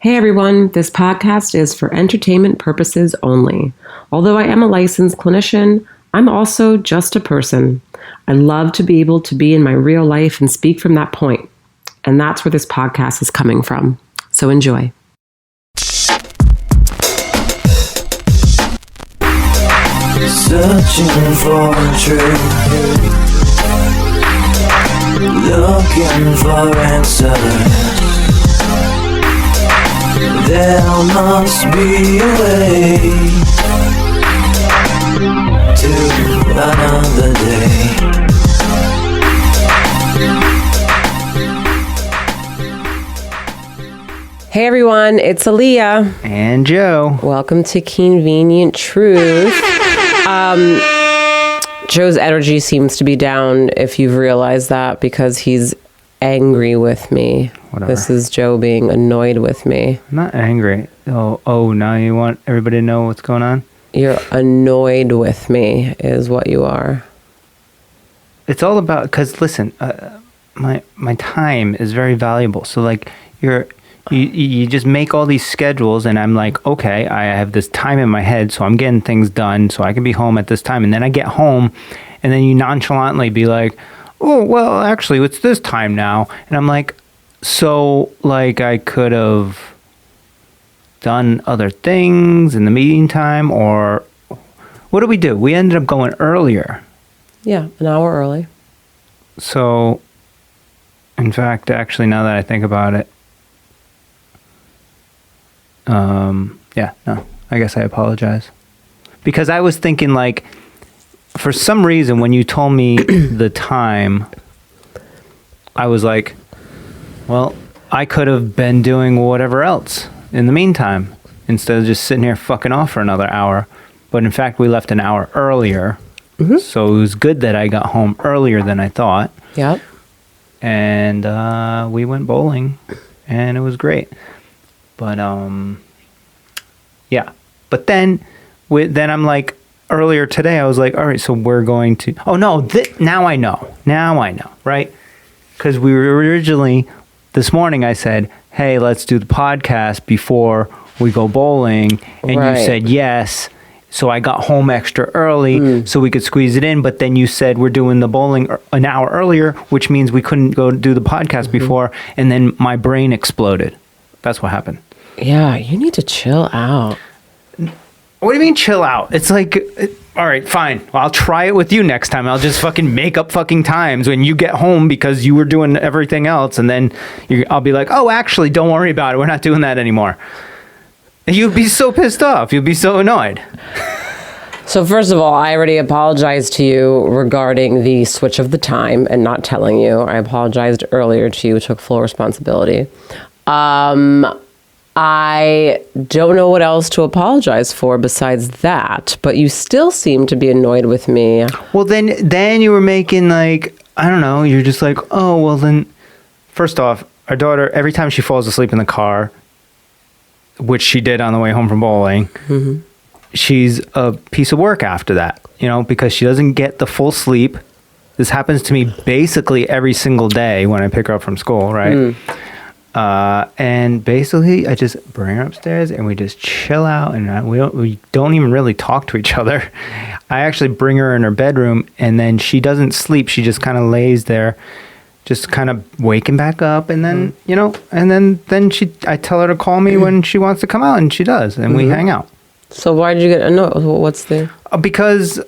Hey everyone, this podcast is for entertainment purposes only. Although I am a licensed clinician, I'm also just a person. I love to be able to be in my real life and speak from that point. And that's where this podcast is coming from. So enjoy. Searching for truth, looking for answers. There must be a way to another day. Hey everyone, it's Aaliyah. And Joe. Welcome to Convenient Truth. Joe's energy seems to be down, if you've realized that, because he's angry with me. Whatever. This is Joe being annoyed with me. I'm not angry. Oh, now you want everybody to know what's going on? You're annoyed with me is what you are. It's all about, because listen, my time is very valuable. So like you just make all these schedules and I'm like, okay, I have this time in my head, so I'm getting things done so I can be home at this time. And then I get home and then you nonchalantly be like, oh, well, actually, it's this time now. And I'm like, so, like, I could have done other things in the meantime, or what did we do? We ended up going earlier. Yeah, an hour early. So, in fact, actually, now that I think about it, I guess I apologize. Because I was thinking, like, for some reason, when you told me the time, I was like, well, I could have been doing whatever else in the meantime instead of just sitting here fucking off for another hour. But in fact, we left an hour earlier. Mm-hmm. So it was good that I got home earlier than I thought. Yep. And we went bowling and it was great. But, yeah. But then I'm like, earlier today, I was like, all right, so we're going to... Oh, no, now I know. Now I know, right? Because we were originally... This morning, I said, hey, let's do the podcast before we go bowling. And right. You said yes. So I got home extra early so we could squeeze it in. But then you said we're doing the bowling an hour earlier, which means we couldn't go do the podcast before. And then my brain exploded. That's what happened. Yeah, you need to chill out. What do you mean chill out? It's like, all right, fine. Well, I'll try it with you next time. I'll just fucking make up fucking times when you get home because you were doing everything else. And then I'll be like, oh, actually, don't worry about it. We're not doing that anymore. And you'd be so pissed off. You'd be so annoyed. So first of all, I already apologized to you regarding the switch of the time and not telling you. I apologized earlier to you, took full responsibility. I don't know what else to apologize for besides that, but you still seem to be annoyed with me. Well, then you were making like, I don't know, you're just like, oh, well then, first off, our daughter, every time she falls asleep in the car, which she did on the way home from bowling, she's a piece of work after that, because she doesn't get the full sleep. This happens to me basically every single day when I pick her up from school, right? And basically, I just bring her upstairs and we just chill out, and we don't even really talk to each other. I actually bring her in her bedroom, and then she doesn't sleep. She just kind of lays there, just kind of waking back up, and then and then I tell her to call me when she wants to come out, and she does, and we hang out. So why did you get annoyed? What's the? Because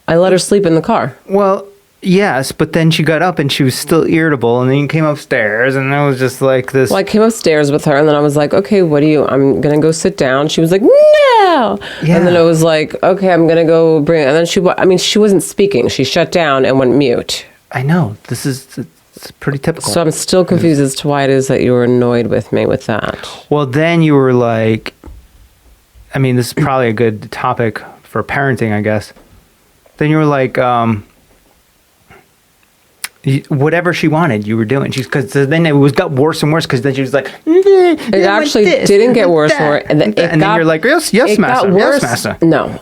I let her sleep in the car. Well. Yes, but then she got up and she was still irritable, and then you came upstairs, and I was just like this. Well, I came upstairs with her, and then I was like, okay, I'm going to go sit down. She was like, no. Yeah. And then I was like, okay, I'm going to go bring, and then she wasn't speaking. She shut down and went mute. I know. It's pretty typical. So I'm still confused as to why it is that you were annoyed with me with that. Well, then you were like, I mean, this is probably a good topic for parenting, I guess. Then you were like, whatever she wanted, you were doing. Because then it got worse and worse. Because then she was like, it actually didn't get worse. And then you're like, yes, master. Got worse. Yes, master. No.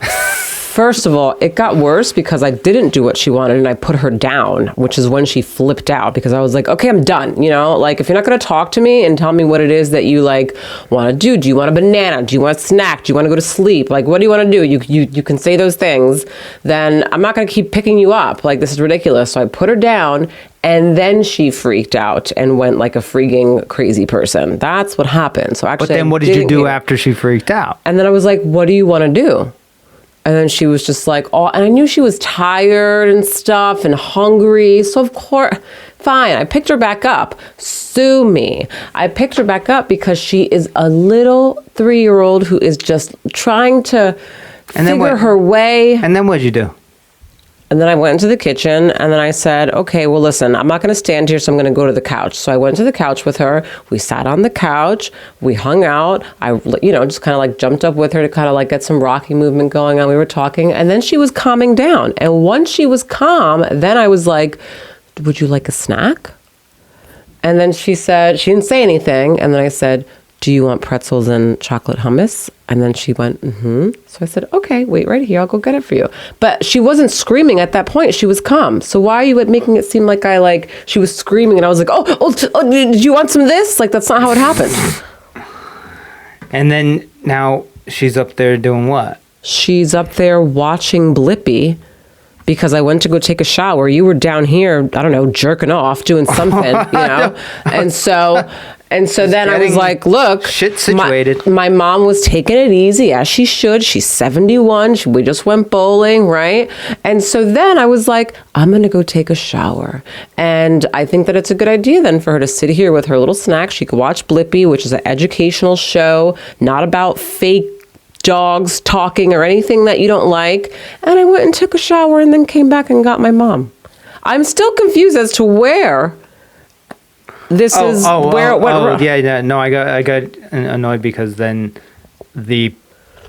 First of all, it got worse because I didn't do what she wanted and I put her down, which is when she flipped out because I was like, okay, I'm done. You know, like if you're not going to talk to me and tell me what it is that you like want to do you want a banana? Do you want a snack? Do you want to go to sleep? Like, what do you want to do? You can say those things. Then I'm not going to keep picking you up. Like, this is ridiculous. So I put her down and then she freaked out and went like a freaking crazy person. That's what happened. So actually, But then what did you do after she freaked out? And then I was like, what do you want to do? And then she was just like, oh, and I knew she was tired and stuff and hungry. So of course, fine. I picked her back up. Sue me. I picked her back up because she is a little 3-year-old who is just trying to figure her way. And then what'd you do? And then I went into the kitchen and then I said, okay, well, listen, I'm not going to stand here, so I'm going to go to the couch. So I went to the couch with her. We sat on the couch. We hung out. I, just kind of like jumped up with her to kind of like get some rocking movement going on. We were talking and then she was calming down. And once she was calm, then I was like, would you like a snack? And then she said, she didn't say anything. And then I said, do you want pretzels and chocolate hummus? And then she went, mm-hmm. So I said, okay, wait right here. I'll go get it for you. But she wasn't screaming at that point. She was calm. So why are you making it seem like she was screaming and I was like, oh, did you want some of this? Like, that's not how it happened. And then now she's up there doing what? She's up there watching Blippi because I went to go take a shower. You were down here, I don't know, jerking off, doing something, And so then I was like, look, shit situated. My mom was taking it easy, as she should. She's 71. We just went bowling, right? And so then I was like, I'm going to go take a shower. And I think that it's a good idea then for her to sit here with her little snack. She could watch Blippi, which is an educational show, not about fake dogs talking or anything that you don't like. And I went and took a shower and then came back and got my mom. I'm still confused as to where this is. No, I got annoyed because then the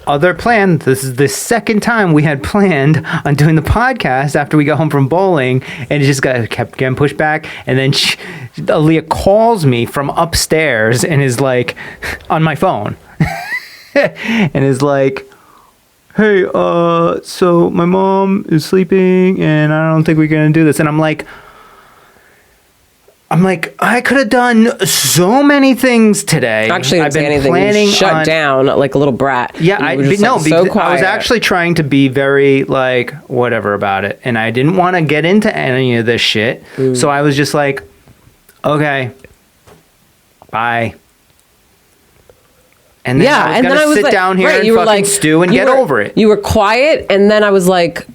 other plan, this is the second time we had planned on doing the podcast after we got home from bowling, and it just kept getting pushed back. And then Aaliyah calls me from upstairs and is like on my phone and is like, hey, so my mom is sleeping and I don't think we're gonna do this. And I'm like, I could have done so many things today. Actually, I've been planning. You shut down like a little brat. Yeah, I was actually trying to be very like whatever about it, and I didn't want to get into any of this shit. So I was just like, okay, bye. And then I was gonna sit down here and fucking stew and get over it. You were quiet, and then I was like,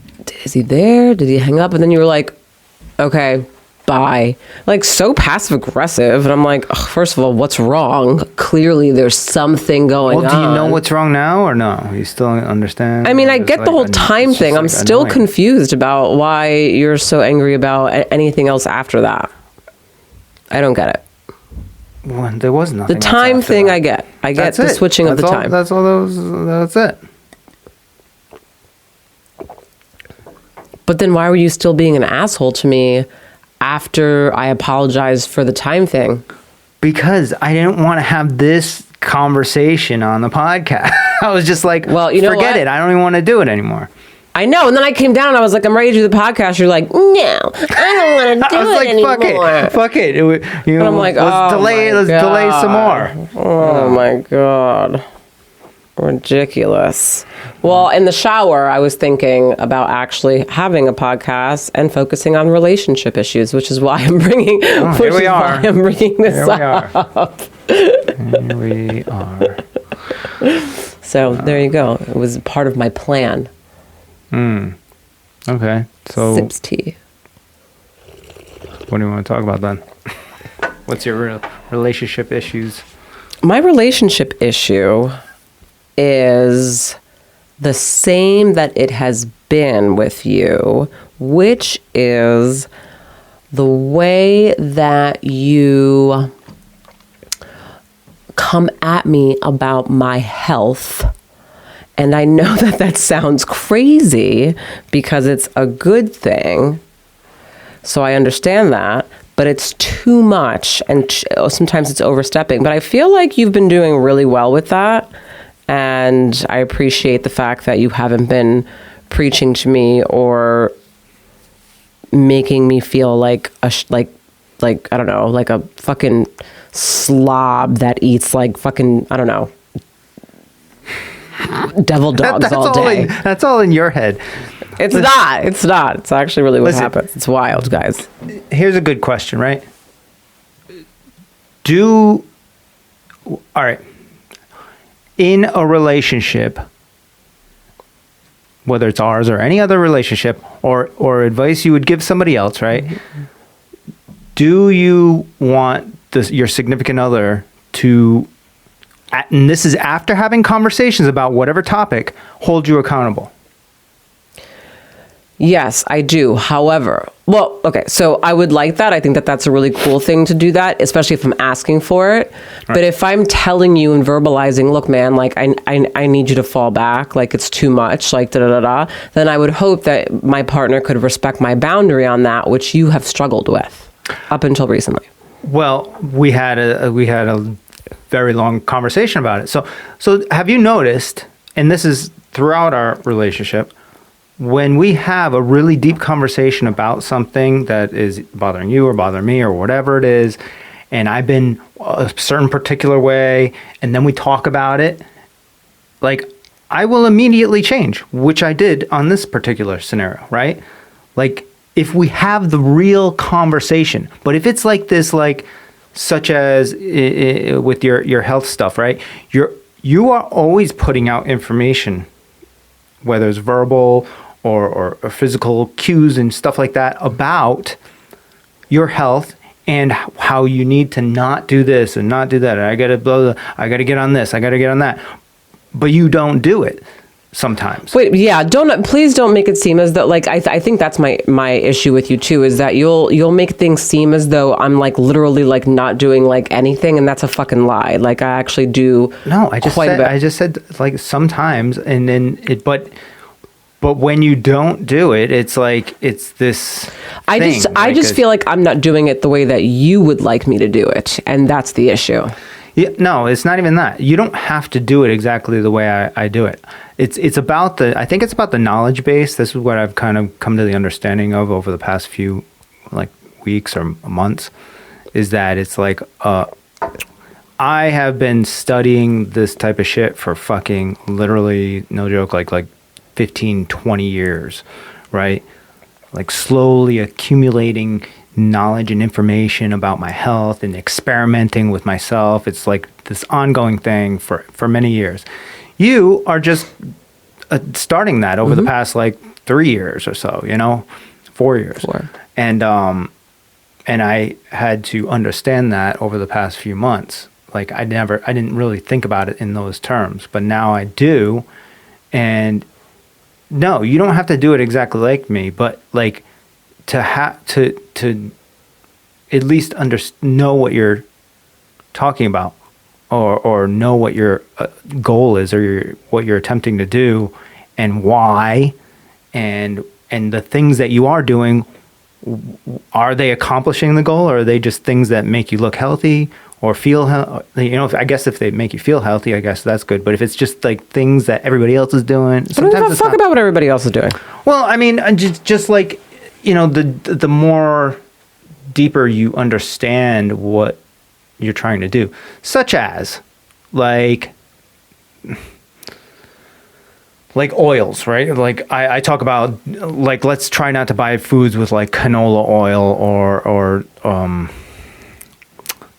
is he there? Did he hang up? And then you were like, okay, bye. Like, so passive aggressive. And I'm like, first of all, what's wrong? Clearly there's something going on. Well, do you know what's wrong now or no? You still understand? I mean, I get the whole time thing. I'm still confused about why you're so angry about anything else after that. I don't get it. Well, there was nothing. The time thing, I get. I get the switching of the time. That's all. That's it. But then why were you still being an asshole to me after I apologized for the time thing? Because I didn't want to have this conversation on the podcast. I was just like, well, forget it. I don't even want to do it anymore. I know. And then I came down and I was like, I'm ready to do the podcast. You're like, no, I don't want to do it anymore. Fuck it. And I'm like, let's delay some more. Oh my God. Ridiculous. Well, in the shower, I was thinking about actually having a podcast and focusing on relationship issues, which is why I'm bringing. Here we are. I'm bringing this up. Here we are. So there you go. It was part of my plan. Okay. So sips tea. What do you want to talk about then? What's your relationship issues? My relationship issue is the same that it has been with you, which is the way that you come at me about my health. And I know that sounds crazy because it's a good thing. So I understand that, but it's too much and sometimes it's overstepping. But I feel like you've been doing really well with that. And I appreciate the fact that you haven't been preaching to me or making me feel like like I don't know, like a fucking slob that eats like fucking, I don't know, devil dogs all day. That's all in your head. It's not. It's actually really what happens. It's wild, guys. Here's a good question, right? All right. In a relationship, whether it's ours or any other relationship, or advice you would give somebody else, right? Do you want your significant other to, and this is after having conversations about whatever topic, hold you accountable? Yes, I do. However, well, okay, so I would like that. I think that that's a really cool thing to do that, especially if I'm asking for it. Right. But if I'm telling you and verbalizing, look, man, like I need you to fall back, like it's too much, like da-da-da-da, then I would hope that my partner could respect my boundary on that, which you have struggled with up until recently. Well, we had a very long conversation about it. So have you noticed, and this is throughout our relationship, when we have a really deep conversation about something that is bothering you or bothering me or whatever it is, and I've been a certain particular way, and then we talk about it, like I will immediately change, which I did on this particular scenario, right? Like if we have the real conversation, but if it's like this, like such as with your health stuff, right? You are always putting out information, whether it's verbal or physical cues and stuff like that about your health and how you need to not do this and not do that. And I got to get on this. I got to get on that. But you don't do it sometimes. Wait, yeah. Please don't make it seem as though, like, I think that's my issue with you too, is that you'll make things seem as though I'm like literally like not doing like anything. And that's a fucking lie. Like I actually do. No, I just said like sometimes, and then but when you don't do it, it's like it's this. I just feel like I'm not doing it the way that you would like me to do it, and that's the issue. Yeah, no, it's not even that. You don't have to do it exactly the way I do it. It's about I think it's about the knowledge base. This is what I've kind of come to the understanding of over the past few like weeks or months, is that it's like I have been studying this type of shit for fucking literally, no joke, like 15, 20 years, right? Like slowly accumulating knowledge and information about my health and experimenting with myself. It's like this ongoing thing for many years. You are just starting that over the past like 3 years or so, 4 years. And I had to understand that over the past few months. Like I didn't really think about it in those terms, but now I do. And no, you don't have to do it exactly like me, but like to at least know what you're talking about, or know what your goal is, or what you're attempting to do, and why, and the things that you are doing. Are they accomplishing the goal, or are they just things that make you look healthy or feel healthy? I guess if they make you feel healthy, I guess that's good. But if it's just like things that everybody else is doing, sometimes I don't give a fuck about what everybody else is doing. Well, I mean, just like the more deeper you understand what you're trying to do, such as like oils, right? Like I talk about, like, let's try not to buy foods with like canola oil or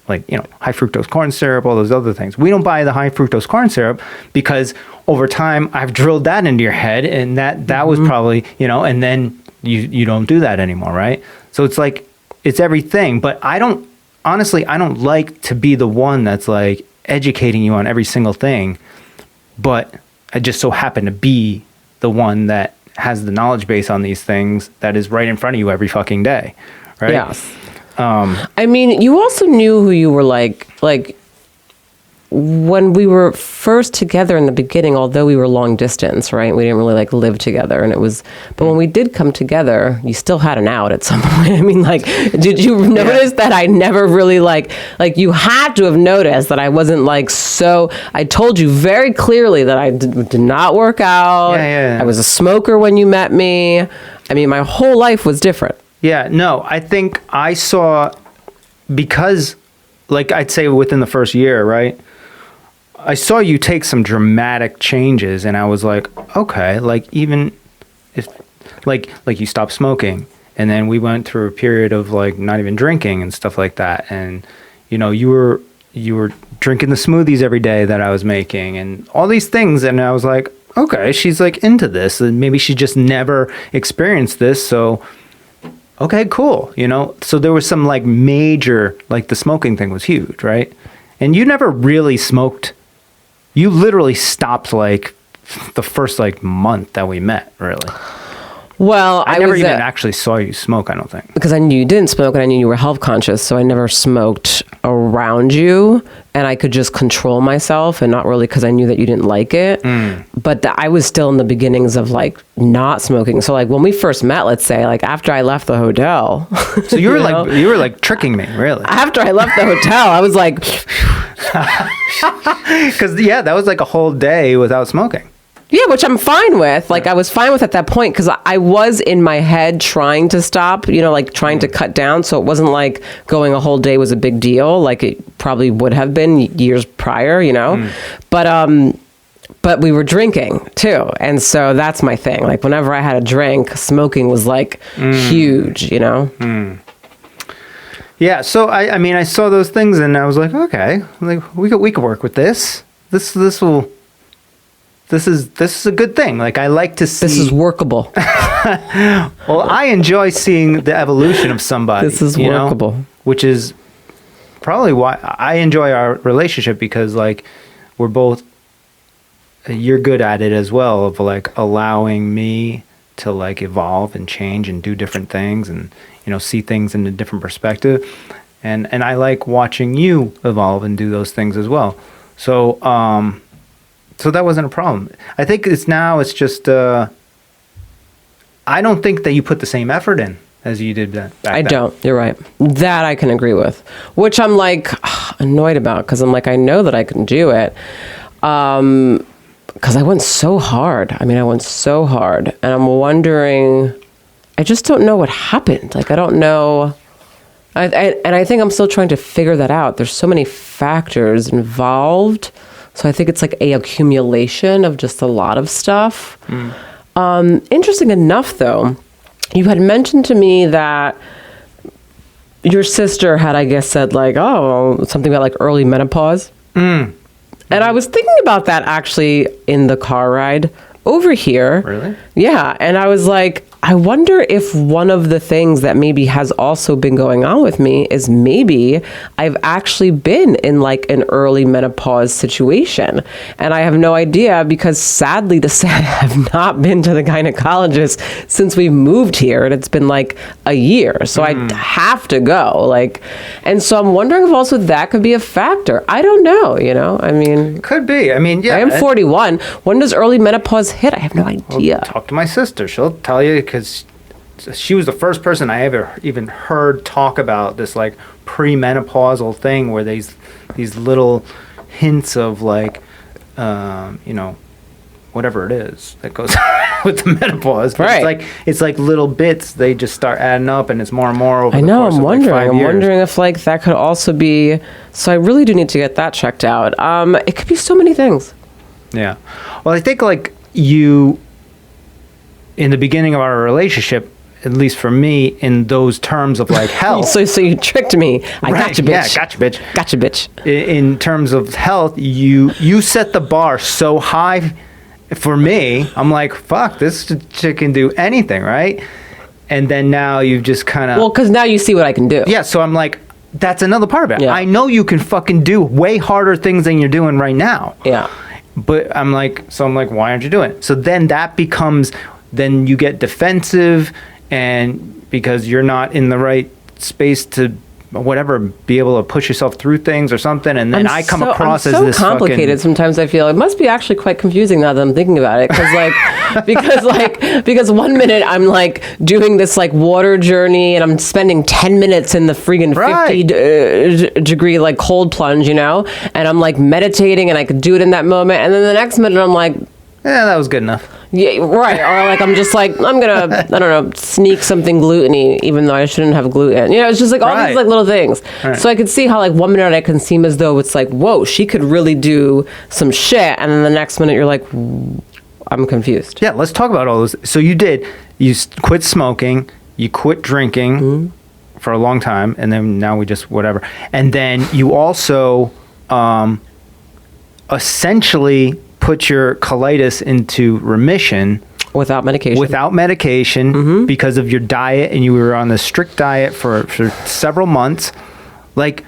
like, high fructose corn syrup, all those other things. We don't buy the high fructose corn syrup because over time I've drilled that into your head, and that was probably, and then you don't do that anymore, right? So it's like, it's everything. But I don't like to be the one that's like educating you on every single thing, but I just so happen to be the one that has the knowledge base on these things that is right in front of you every fucking day, right? Yes. I mean, you also knew who you were like when we were first together in the beginning, although we were long distance, right? We didn't really like live together, and but when we did come together, you still had an out at some point. I mean, like, did you notice that I never really like you had to have noticed that I wasn't like so. I told you very clearly that I did not work out. Yeah. I was a smoker when you met me. I mean, my whole life was different. Yeah, no, I think I saw, because, like, I'd say within the first year, right? I saw you take some dramatic changes, and I was like, okay, like, even if, like you stopped smoking, and then we went through a period of like not even drinking and stuff like that, and you were drinking the smoothies every day that I was making, and all these things, and I was like, okay, she's like into this, and maybe she just never experienced this, so okay, cool, So there was some like major, like the smoking thing was huge, right? And you never really smoked. You literally stopped like the first like month that we met, really. Well, I never even actually saw you smoke, I don't think. Because I knew you didn't smoke and I knew you were health conscious, so I never smoked around you, and I could just control myself, and not really because I knew that you didn't like it. But I was still in the beginnings of like not smoking. So like when we first met, let's say, like after I left the hotel. So you were like tricking me, really. After I left the hotel, I was like, because that was like a whole day without smoking. yeah, which I'm fine with. Like I was fine with at that point because I was in my head trying to stop, like trying to cut down. So it wasn't like going a whole day was a big deal, like it probably would have been years prior, But we were drinking too, and so that's my thing. Like whenever I had a drink, smoking was like huge, Yeah, so I mean, I saw those things and I was like, okay, like we could work with this. This is a good thing. Like I like to see. This is workable. Well, I enjoy seeing the evolution of somebody. This is workable, which is probably why I enjoy our relationship, because like we're both. You're good at it as well, of like allowing me to like evolve and change and do different things, and see things in a different perspective, and I like watching you evolve and do those things as well. So so that wasn't a problem. I think it's just I don't think that you put the same effort in as you did back then. I don't. You're right. That I can agree with, which I'm like annoyed about, because I'm like, I know that I can do it. Because I went so hard. I and I'm wondering, I just don't know what happened. Like, I don't know. And I think I'm still trying to figure that out. There's so many factors involved. So I think it's like a accumulation of just a lot of stuff. Interesting enough, though, you had mentioned to me that your sister had, I guess, said like, oh, something about like early menopause. And I was thinking about that actually in the car ride over here. Really? Yeah. And I was like, I wonder if one of the things that maybe has also been going on with me is maybe I've actually been in like an early menopause situation. And I have no idea, because sadly to say, I have not been to the gynecologist since we moved here. And it's been like a year. So I have to go. Like, and so I'm wondering if also that could be a factor. I don't know, I mean. Could be. I mean, yeah. I am 41. When does early menopause hit? I have no idea. Well, talk to my sister. She'll tell you, because she was the first person I ever even heard talk about this like premenopausal thing, where these little hints of like, whatever it is that goes with the menopause. But right. It's like little bits. They just start adding up, and it's more and more over. I know. The course I'm of wondering. like 5 years. I'm wondering if like that could also be. So I really do need to get that checked out. It could be so many things. Yeah. Well, I think like you, in the beginning of our relationship, at least for me, in those terms of like health. So you tricked me. I got you, bitch. Yeah, gotcha, bitch. Gotcha, bitch. In terms of health, you set the bar so high for me. I'm like, fuck, this chick can do anything, right? And then now you've just kind of... Well, because now you see what I can do. Yeah, so I'm like, that's another part of it. Yeah. I know you can fucking do way harder things than you're doing right now. Yeah. But I'm like, why aren't you doing it? So then that becomes... Then you get defensive, and because you're not in the right space to whatever, be able to push yourself through things or something, and then I come across I'm as so this complicated. Sometimes I feel it must be actually quite confusing now that I'm thinking about it, because one minute I'm like doing this like water journey and I'm spending 10 minutes in the freaking 50 degree like cold plunge, and I'm like meditating and I could do it in that moment, and then the next minute I'm like, yeah, that was good enough. Yeah, right. Or like I'm just like I'm gonna I don't know, sneak something gluteny even though I shouldn't have gluten. It's just like all these like little things. Right. So I could see how like one minute I can seem as though it's like, whoa, she could really do some shit, and then the next minute you're like, I'm confused. Yeah, let's talk about all those. So you quit smoking, you quit drinking for a long time, and then now we just whatever. And then you also essentially put your colitis into remission without medication because of your diet, and you were on a strict diet for several months. Like,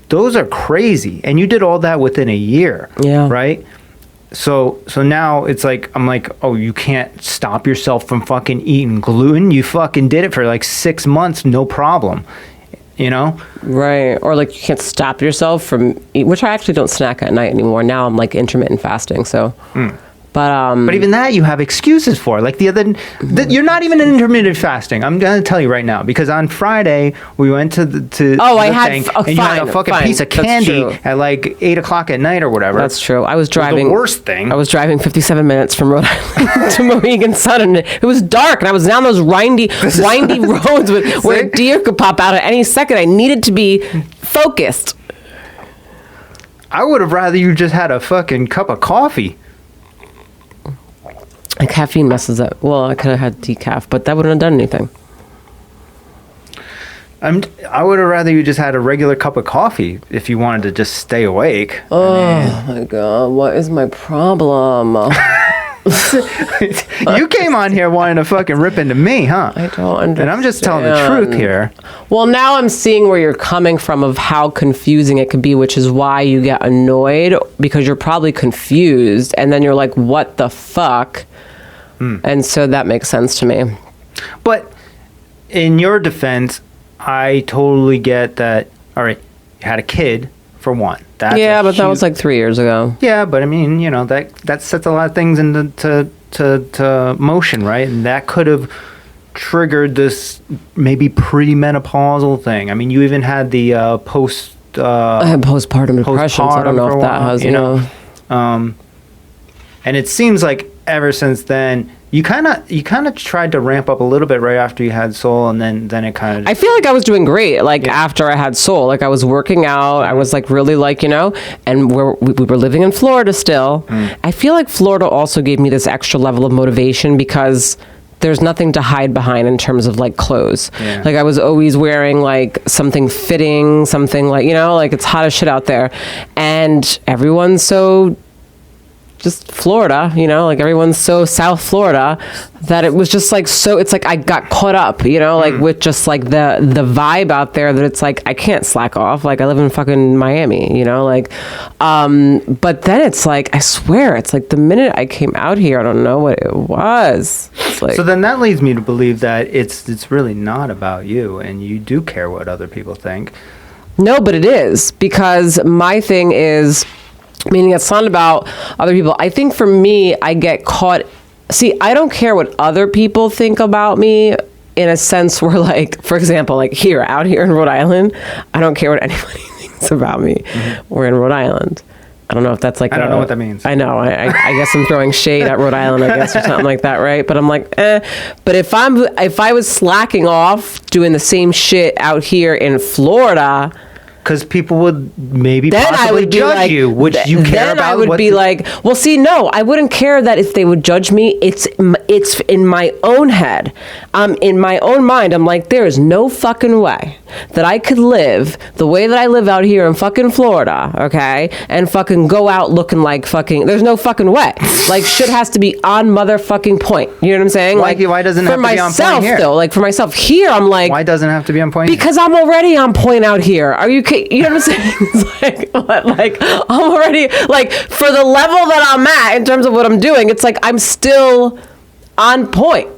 those are crazy, and you did all that within a year. Yeah, right. So now it's like, I'm like, oh, you can't stop yourself from fucking eating gluten. You fucking did it for like 6 months, no problem. Right. Or like you can't stop yourself from which I actually don't snack at night anymore. Now I'm like intermittent fasting. So, but even that you have excuses for. Like you're not even in intermittent fasting. I'm gonna tell you right now, because on Friday we went to the thing, and you had a fucking piece of candy at like 8:00 at night or whatever. That's true. I was driving. The worst thing. I was driving 57 minutes from Rhode Island to Mohegan Sun, and it was dark, and I was down those windy roads where a deer could pop out at any second. I needed to be focused. I would have rather you just had a fucking cup of coffee. The caffeine messes up. Well, I could have had decaf, but that wouldn't have done anything. I would have rather you just had a regular cup of coffee if you wanted to just stay awake. Oh my God, what is my problem? You came on here wanting to fucking rip into me, huh? I don't understand. And I'm just telling the truth here. Well, now I'm seeing where you're coming from of how confusing it could be, which is why you get annoyed, because you're probably confused, and then you're like, what the fuck? And so that makes sense to me. But in your defense, I totally get that. All right, you had a kid, for one. That was like 3 years ago. Yeah, but I mean, that sets a lot of things into to motion, right? And that could have triggered this maybe pre-menopausal thing. I mean, you even had the I had postpartum depression, so I don't know if that has, and it seems like ever since then, you kind of tried to ramp up a little bit right after you had Soul, and then it kind of. I feel like I was doing great. After I had Soul, like I was working out. I was like really and we were living in Florida still. I feel like Florida also gave me this extra level of motivation because there's nothing to hide behind in terms of like clothes. Yeah. Like I was always wearing like something fitting, something like like it's hot as shit out there, and everyone's so. Just Florida, like everyone's so South Florida that it was just like, so it's like I got caught up, like with just like the vibe out there that it's like, I can't slack off. Like I live in fucking Miami, but then it's like, I swear, it's like the minute I came out here, I don't know what it was. It's like, so then that leads me to believe that it's really not about you, and you do care what other people think. No, but it is, because my thing is, meaning it's not about other people. I think for me, I get caught. See, I don't care what other people think about me in a sense where, like, for example, like out here in Rhode Island, I don't care what anybody thinks about me. We're in Rhode Island. I don't know if that's like, I don't know what that means. I know. I guess I'm throwing shade at Rhode Island, I guess, or something like that, right? But I'm like, But if I was slacking off doing the same shit out here in Florida, because people would maybe then possibly judge you, which you care about. Then I would be like, well, see, no, I wouldn't care that if they would judge me. It's in my own head. In my own mind, I'm like, there is no fucking way that I could live the way that I live out here in fucking Florida, okay, and fucking go out looking like fucking, there's no fucking way. Like, shit has to be on motherfucking point. You know what I'm saying? Why doesn't it have to be on point here? Though, like for myself here, I'm like, why doesn't it have to be on point? Because I'm already on point out here. Are you kidding? You know what I'm saying? It's like I'm already, like, for the level that I'm at in terms of what I'm doing, it's like I'm still on point.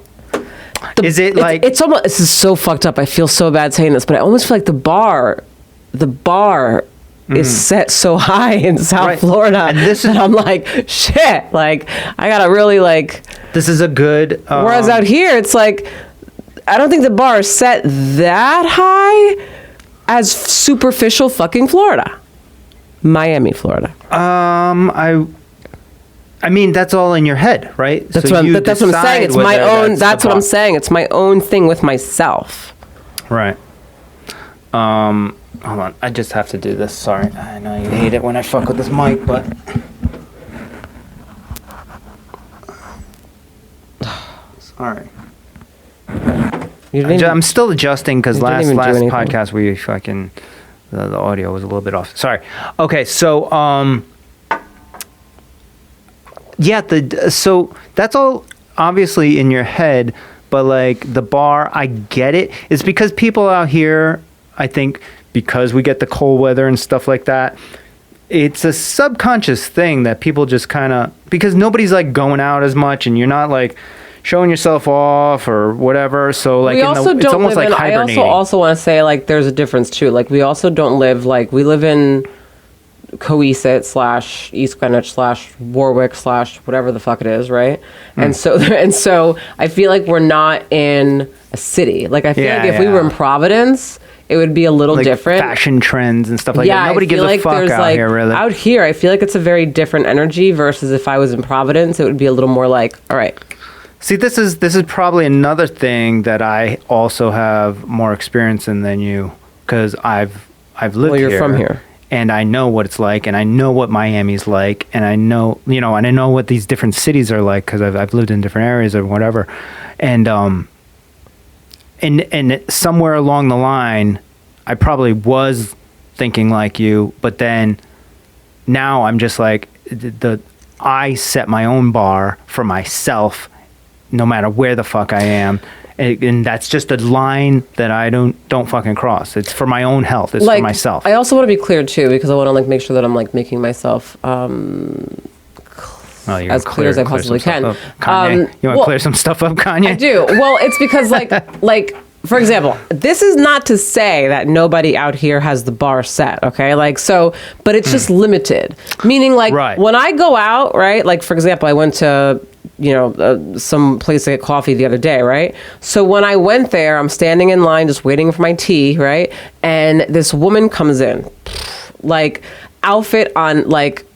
Is it like it's almost, this is so fucked up. I feel so bad saying this, but I almost feel like the bar is set so high in South Right. Florida, And this is- and I'm like, shit, like I gotta really like. this is a good? Whereas out here, it's like I don't think the bar is set that high as superficial fucking Florida, Miami, Florida. I mean, that's all in your head, right? That's So what I'm, you that's what I'm decide saying. It's my whether own. That's the what I'm bar. saying. It's my own thing with myself. Right. Hold on. I just have to do this. Sorry. I know you hate it when I fuck with this mic, but. Sorry. You didn't even- I'm still adjusting because You didn't last even do anything. podcast we fucking the audio was a little bit off. Sorry. Okay, so yeah, so that's all obviously in your head, but like the bar, I get it. It's because people out here, I think, because we get the cold weather and stuff like that. It's a subconscious thing that people just kind of, because nobody's like going out as much and you're not like showing yourself off or whatever. So like we also it's don't almost live like in, hibernating. I also want to say like there's a difference too. Like we also don't live like we live in Coesit / East Greenwich / Warwick / whatever the fuck it is, right? And so I feel like we're not in a city. Like I feel Yeah, like if we were in yeah. Providence, it would be a little like different. fashion trends and stuff like Yeah, that. Nobody I gives feel a like fuck there's out like here, really. out here. I feel like it's a very different energy versus if I was in Providence, it would be a little more like, all right, See, this is probably another thing that I also have more experience in than you, because I've lived Well, you're here. from here. And I know what it's like, and I know what Miami's like, and I know, and I know what these different cities are like because I've lived in different areas or whatever, and somewhere along the line, I probably was thinking like you, but then now I'm just like I set my own bar for myself, no matter where the fuck I am. And that's just a line that I don't fucking cross. It's for my own health. It's like for myself. I also want to be clear too because I want to like make sure that I'm like making myself Oh, you're as gonna clear as I some possibly stuff can. up. Kanye, you want to well, clear some stuff up, Kanye? I do. Well, it's because like for example, this is not to say that nobody out here has the bar set, okay? Like so, but it's just limited. Meaning like Right. when I go out, right? Like for example, I went to some place to get coffee the other day, right? So when I went there, I'm standing in line just waiting for my tea, right? And this woman comes in, like outfit on like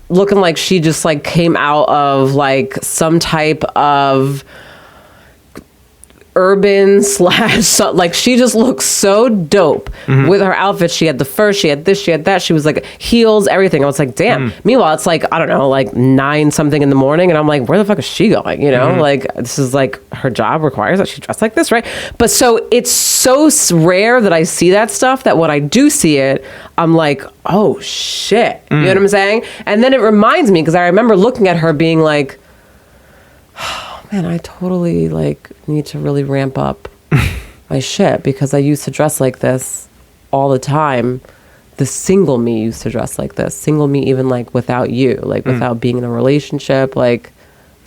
looking like she just like came out of like some type of urban / like she just looks so dope with her outfit. She had the fur, she had this, she had that, she was like heels, everything. I was like, damn. Meanwhile, it's like I don't know, like 9 something in the morning, and I'm like, where the fuck is she going? You know, like this is like her job requires that she dress like this, right? But so it's so rare that I see that stuff that when I do see it, I'm like, oh shit, you know what I'm saying? And then it reminds me because I remember looking at her being like, man, I totally like need to really ramp up my shit because I used to dress like this all the time. The single me used to dress like this. Single me even like without you, like without being in a relationship, like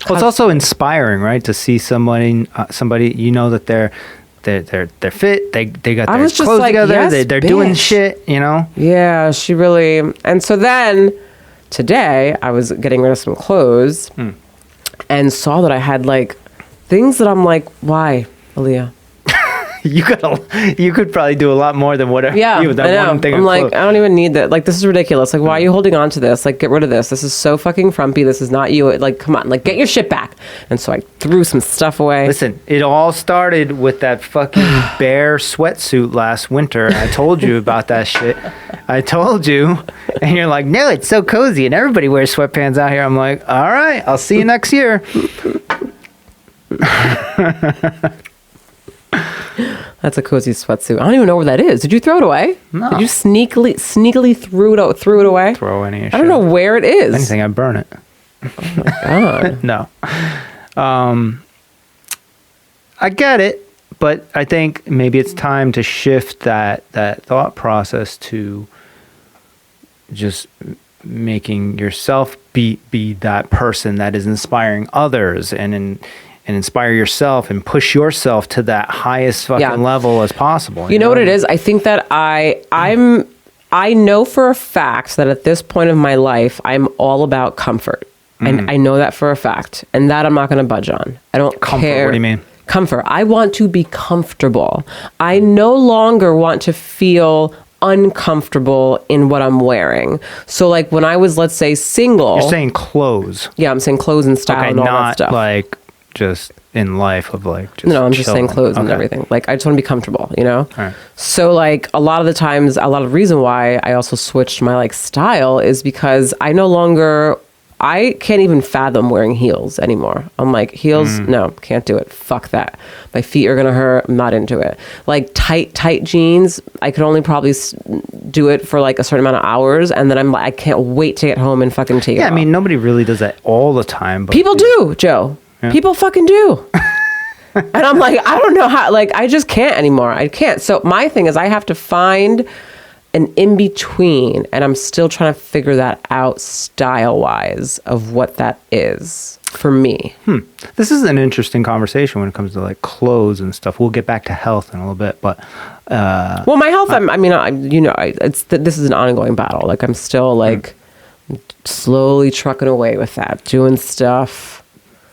Well, it's also inspiring, right? To see somebody you know that they're fit. They got I their was just clothes like, together. yes, They're doing bitch. shit. You know. yeah, she really. And so then today I was getting rid of some clothes and saw that I had like things that I'm like, why, Aaliyah? You could probably do a lot more than whatever. Yeah, you, that I know. one thing I'm of like, clothes. I don't even need that. Like, this is ridiculous. Like, why are you holding on to this? Like, get rid of this. This is so fucking frumpy. This is not you. Like, come on. Like, get your shit back. And so I threw some stuff away. Listen, it all started with that fucking bear sweatsuit last winter. I told you about that shit. I told you. And you're like, no, it's so cozy. And everybody wears sweatpants out here. I'm like, all right, I'll see you next year. That's a cozy sweatsuit. I don't even know where that is. Did you throw it away? No. Did you sneakily threw it away? Throw any shit. I don't know where it is. Anything, I burn it. God. No. I get it, but I think maybe it's time to shift that thought process to just making yourself be that person that is inspiring others, and and inspire yourself and push yourself to that highest fucking level as possible. You know what it is? I think that I know for a fact that at this point of my life, I'm all about comfort. And I know that for a fact. And that I'm not going to budge on. I don't care. What do you mean? Comfort. I want to be comfortable. I no longer want to feel uncomfortable in what I'm wearing. So like when I was, let's say, single. You're saying clothes. Yeah, I'm saying clothes and style and all that stuff. Not like just in life of like just No, I'm just saying chilling. clothes and everything. Like I just want to be comfortable, you know? All right. So like a lot of the times, a lot of the reason why I also switched my like style is because I can't even fathom wearing heels anymore. I'm like, heels, no, can't do it. Fuck that. My feet are going to hurt. I'm not into it. Like tight jeans, I could only probably do it for like a certain amount of hours. And then I'm like, I can't wait to get home and fucking take it off. I mean, nobody really does that all the time. But people do, Joe. Yeah. People fucking do. And I'm like, I don't know how, like, I just can't anymore. I can't. So my thing is I have to find an in-between, and I'm still trying to figure that out style-wise of what that is for me. This is an interesting conversation when it comes to like clothes and stuff. We'll get back to health in a little bit, but well, my health, this is an ongoing battle. Like I'm still like slowly trucking away with that, doing stuff.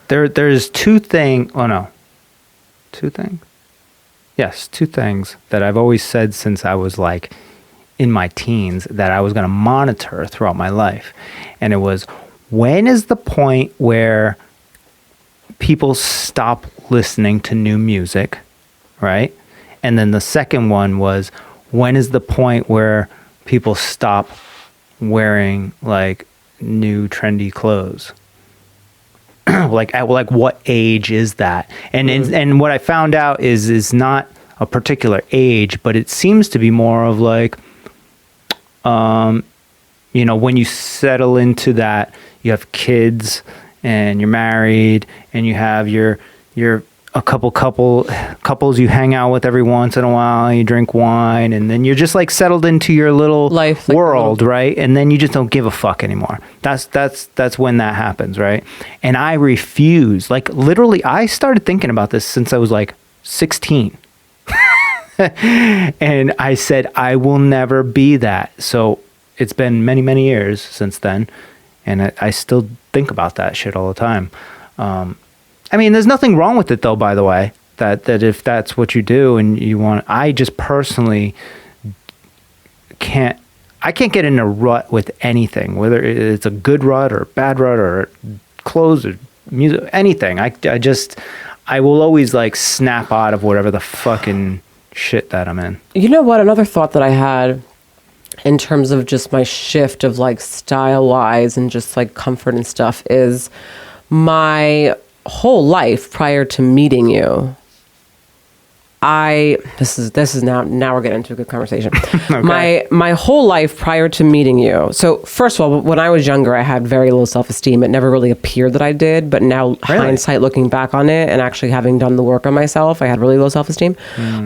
There's two things. Yes, two things that I've always said since I was like in my teens that I was going to monitor throughout my life. And it was, when is the point where people stop listening to new music, right? And then the second one was, when is the point where people stop wearing like new trendy clothes? like what age is that? And and what I found out is not a particular age, but it seems to be more of like, when you settle into that, you have kids and you're married and you have your a couples you hang out with every once in a while, you drink wine, and then you're just like settled into your little life, world, right? And then you just don't give a fuck anymore. That's when that happens, right? And I refuse. Like literally, I started thinking about this since I was like 16. And I said, I will never be that. So it's been many, many years since then. And I still think about that shit all the time. I mean, there's nothing wrong with it though, by the way, that if that's what you do and you want, I just personally can't get in a rut with anything, whether it's a good rut or a bad rut or clothes or music, anything. I will always like snap out of whatever the fucking shit that I'm in. You know what? Another thought that I had in terms of just my shift of like style wise and just like comfort and stuff is my whole life prior to meeting you. This is now we're getting into a good conversation. Okay. My whole life prior to meeting you. So first of all, when I was younger, I had very low self-esteem. It never really appeared that I did, but now hindsight looking back on it and actually having done the work on myself, I had really low self-esteem.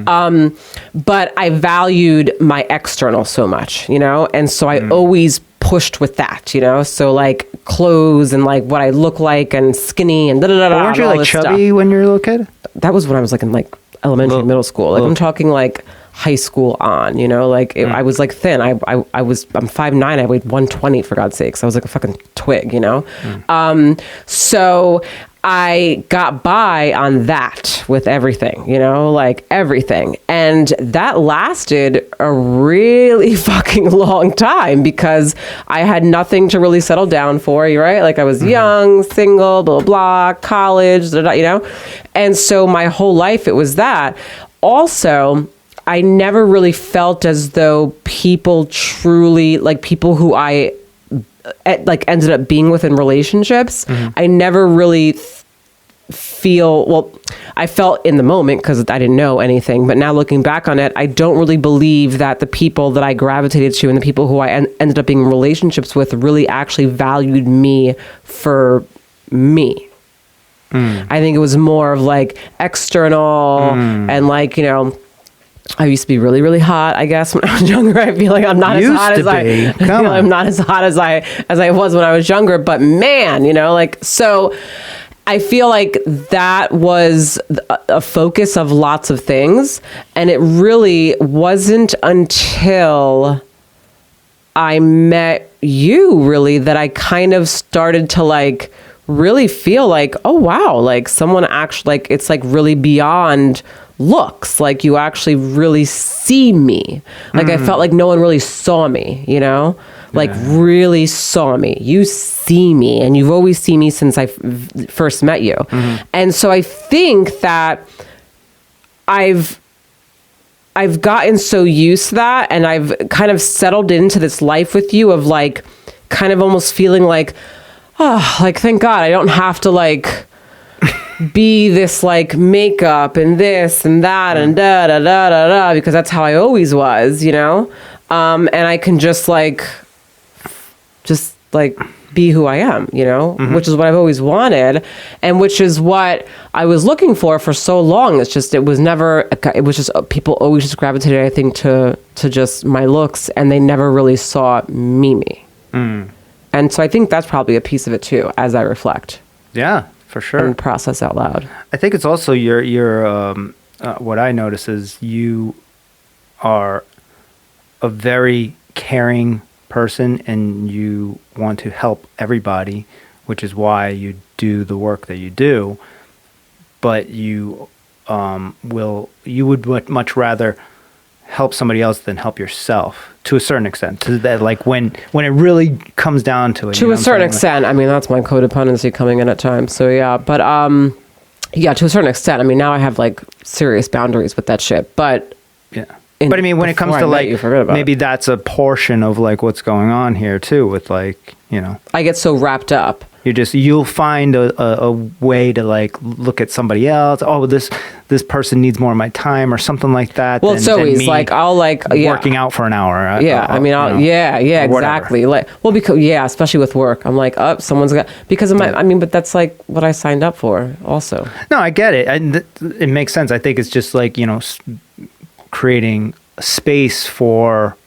But I valued my external so much, and so I always pushed with that, so like clothes and like what I look like and skinny and weren't you like chubby when you were a little kid? That was when I was like in like elementary, middle school. Like I'm talking like high school on, I was like thin. I'm 5'9", I weighed 120 for God's sakes. I was like a fucking twig, So I got by on that with everything, like everything. And that lasted a really fucking long time because I had nothing to really settle down for, right? Like I was young, single, blah, blah, college, And so my whole life it was that. Also, I never really felt as though people truly, like people who I like ended up being with in relationships, I never really I felt in the moment because I didn't know anything, but now looking back on it, I don't really believe that the people that I gravitated to and the people who I ended up being in relationships with really actually valued me for me. I think it was more of like external and like, I used to be really, really hot, I guess, when I was younger. I feel like I'm not as hot as I'm not as hot as I was when I was younger, but man, so I feel like that was a focus of lots of things. And it really wasn't until I met you really that I kind of started to like really feel like, oh wow, like someone actually, like it's like really beyond looks, like you actually really see me. Like I felt like no one really saw me, you know? Like really saw me. You see me, and you've always seen me since I first met you. And so I think that I've gotten so used to that, and I've kind of settled into this life with you of like kind of almost feeling like, oh, like thank God I don't have to like be this like makeup and this and that and da da da da da, because that's how I always was, you know? And I can just like be who I am, you know, which is what I've always wanted, and which is what I was looking for so long. It's just, it was just people always just gravitated, I think, to just my looks, and they never really saw me. And so I think that's probably a piece of it too, as I reflect. Yeah, for sure. And process out loud. I think it's also your what I notice is you are a very caring person, and you want to help everybody, which is why you do the work that you do. But you would much rather help somebody else than help yourself to a certain extent. To that, like when it really comes down to it. To a certain extent, I mean, that's my codependency coming in at times. So yeah, but yeah, to a certain extent. I mean, now I have like serious boundaries with that shit. But yeah. But I mean, when it comes to like, maybe that's a portion of like what's going on here too, with like, you know, I get so wrapped up. You'll find a way to like look at somebody else. Oh, this person needs more of my time or something like that. Well, it's always like, I'll like working out for an hour. Exactly. Like, well, because especially with work, I'm like, oh, someone's got, because of my, I mean, but that's like what I signed up for also. No, I get it. And it makes sense. I think it's just like, you know, creating space for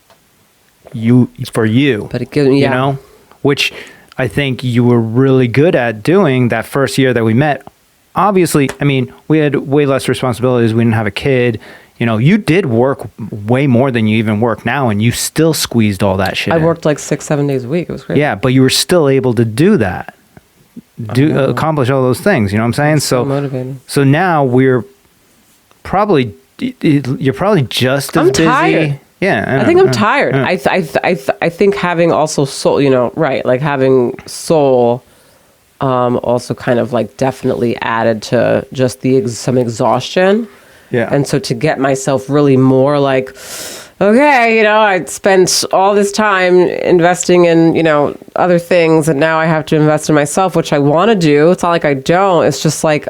you, but it gives, you know, which I think you were really good at doing that first year that we met. Obviously, I mean, we had way less responsibilities. We didn't have a kid. You know, you did work way more than you even work now, and you still squeezed all that shit. I worked like 6-7 days a week. It was great. Yeah, but you were still able to do that, accomplish all those things. You know what I'm saying? So motivating. So now you're probably just as busy. Tired. Yeah, I think I'm tired. I think having also soul, you know, right? Like having soul, also kind of like definitely added to just some exhaustion. Yeah. And so to get myself really more like, okay, you know, I spent all this time investing in, you know, other things, and now I have to invest in myself, which I want to do. It's not like I don't. It's just like,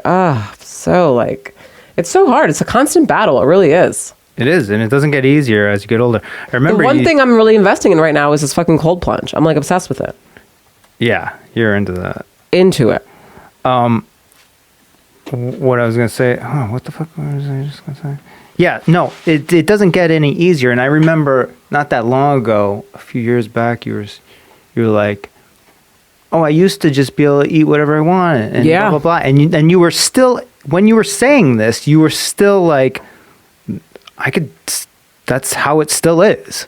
so like, it's so hard. It's a constant battle. It really is. It is, and it doesn't get easier as you get older. I remember the one thing I'm really investing in right now is this fucking cold plunge. I'm like obsessed with it. Yeah, you're into that. Into it. What I was gonna say? Oh, what the fuck was I just gonna say? Yeah, no, it doesn't get any easier. And I remember not that long ago, a few years back, you were like, oh, I used to just be able to eat whatever I wanted, and blah blah blah. And you were still, when you were saying this, you were still like, that's how it still is.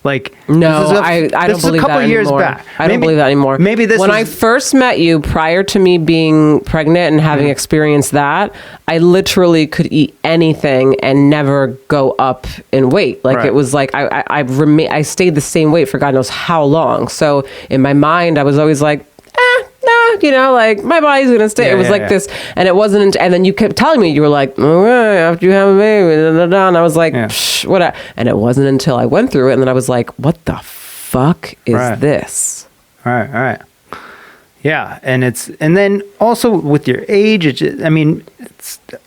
Like, no, I don't believe that anymore. Years back. I don't believe that anymore. Maybe when I first met you, prior to me being pregnant and having experienced that, I literally could eat anything and never go up in weight. Like it was like I stayed the same weight for God knows how long. So in my mind, I was always like, you know, like my body's gonna stay. It was like this, and it wasn't. And then you kept telling me, you were like, okay, after you have a baby, and I was like, what? And it wasn't until I went through it, and then I was like, what the fuck is this? All right. Yeah, and then also with your age,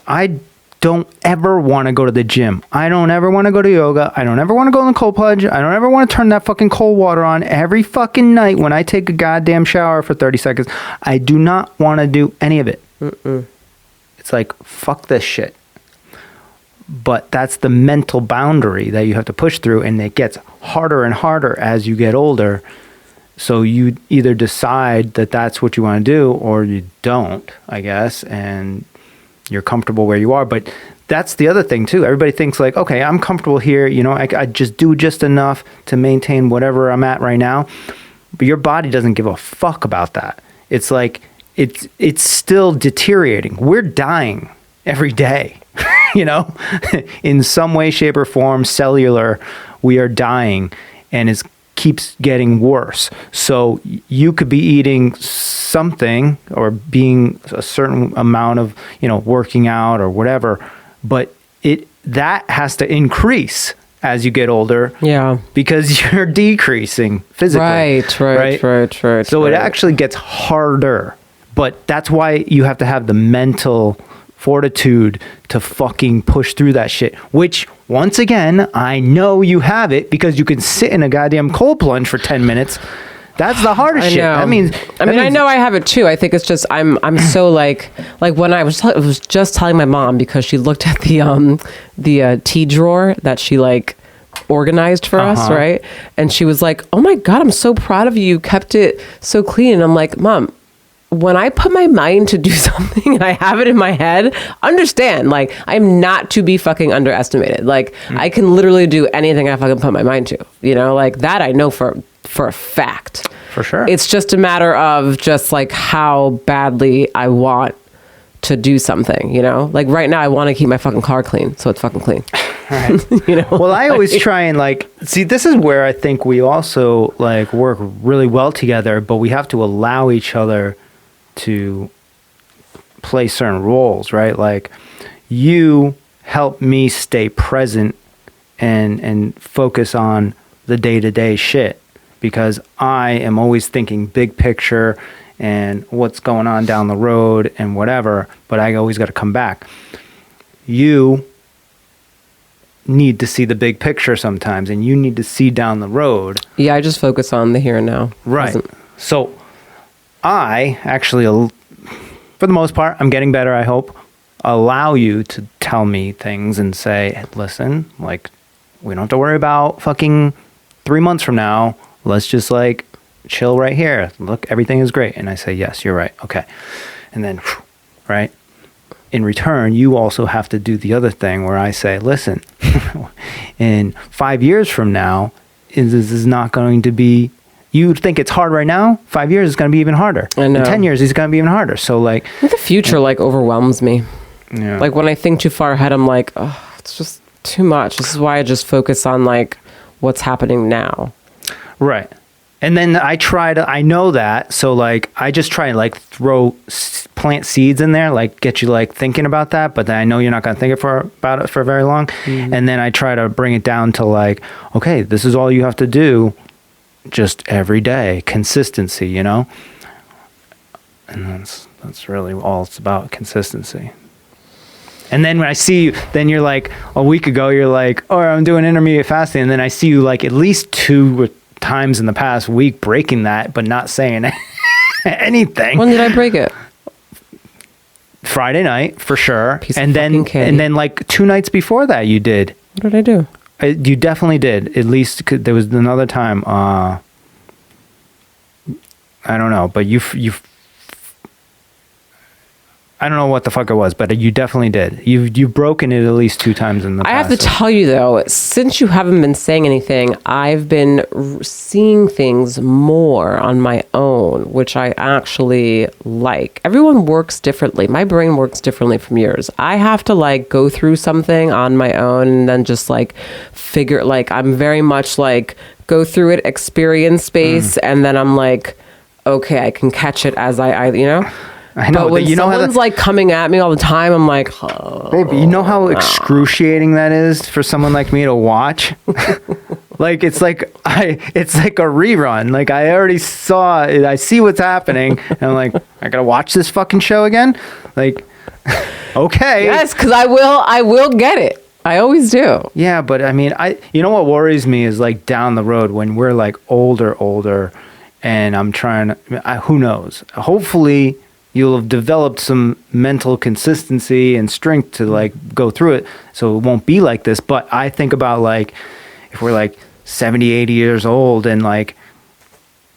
I don't ever want to go to the gym. I don't ever want to go to yoga. I don't ever want to go in the cold plunge. I don't ever want to turn that fucking cold water on every fucking night when I take a goddamn shower for 30 seconds. I do not want to do any of it. It's like, fuck this shit. But that's the mental boundary that you have to push through, and it gets harder and harder as you get older. So you either decide that that's what you want to do or you don't, I guess, and you're comfortable where you are. But that's the other thing too. Everybody thinks like, okay, I'm comfortable here. You know, I just do just enough to maintain whatever I'm at right now. But your body doesn't give a fuck about that. It's like, it's still deteriorating. We're dying every day, you know, in some way, shape or form, cellular, we are dying, and it keeps getting worse. So you could be eating something or being a certain amount of, you know, working out or whatever, but that has to increase as you get older. Yeah. Because you're decreasing physically. Right. So it actually gets harder. But that's why you have to have the mental fortitude to fucking push through that shit. Which, once again, I know you have it because you can sit in a goddamn cold plunge for 10 minutes. That's the hardest shit. I mean, I know I have it too. I think it's just I'm so like when I was just telling my mom, because she looked at the tea drawer that she like organized for us, right? And she was like, "Oh my God, I'm so proud of you. You kept it so clean." And I'm like, "Mom, when I put my mind to do something and I have it in my head, understand, like, I'm not to be fucking underestimated. Like, I can literally do anything I fucking put my mind to, you know, like that I know for a fact. For sure. It's just a matter of just like how badly I want to do something, you know? Like right now I want to keep my fucking car clean, so it's fucking clean. Right. You know? Well, I always try and like, see, this is where I think we also like work really well together, but we have to allow each other to play certain roles, right? Like you help me stay present and focus on the day-to-day shit, because I am always thinking big picture and what's going on down the road and whatever, but I always got to come back. You need to see the big picture sometimes, and you need to see down the road. Yeah, I just focus on the here and now. Right. So I actually, for the most part, I'm getting better, I hope, allow you to tell me things and say, listen, like, we don't have to worry about fucking 3 months from now. Let's just like chill right here. Look, everything is great. And I say, yes, you're right. Okay. And then, right. In return, you also have to do the other thing where I say, listen, in 5 years from now, this is not going to be, you think it's hard right now, 5 years is going to be even harder. I know. In 10 years, it's going to be even harder. So like, The future like overwhelms me. yeah. Like when I think too far ahead, I'm like, oh, it's just too much. This is why I just focus on like what's happening now. Right. And then I know that. So like, I just try and like plant seeds in there, like get you like thinking about that. But then I know you're not going to think about it for very long. Mm-hmm. And then I try to bring it down to like, okay, this is all you have to do just every day, consistency, you know? And that's really all it's about, consistency. And then when I see you, then you're like, a week ago, you're like, oh, I'm doing intermediate fasting. And then I see you like at least 2 times in the past week breaking that, but not saying anything. When did I break it? Friday night, for sure. Piece of and then fucking candy. and then like 2 nights before that you did. What did I do? You definitely did. At least there was another time. I don't know, but you I don't know what the fuck it was, but you definitely did. You've broken it at least 2 times in the past. I have to tell you though, since you haven't been saying anything, I've been seeing things more on my own, which I actually like. Everyone works differently. My brain works differently from yours. I have to like go through something on my own and then just like figure, like I'm very much like go through it, experience space, and then I'm like, okay, I can catch it as I you know? I know, but when you know someone's like coming at me all the time, I'm like, oh, baby, you know how excruciating that is for someone like me to watch? Like it's like a rerun. Like I already saw it. I see what's happening, and I'm like, I gotta watch this fucking show again. Like, okay, yes, because I will get it. I always do. Yeah, but I mean, you know what worries me is like down the road when we're like older, and I'm trying to. Who knows? Hopefully, you'll have developed some mental consistency and strength to like go through it, so it won't be like this. But I think about like if we're like 70, 80 years old and like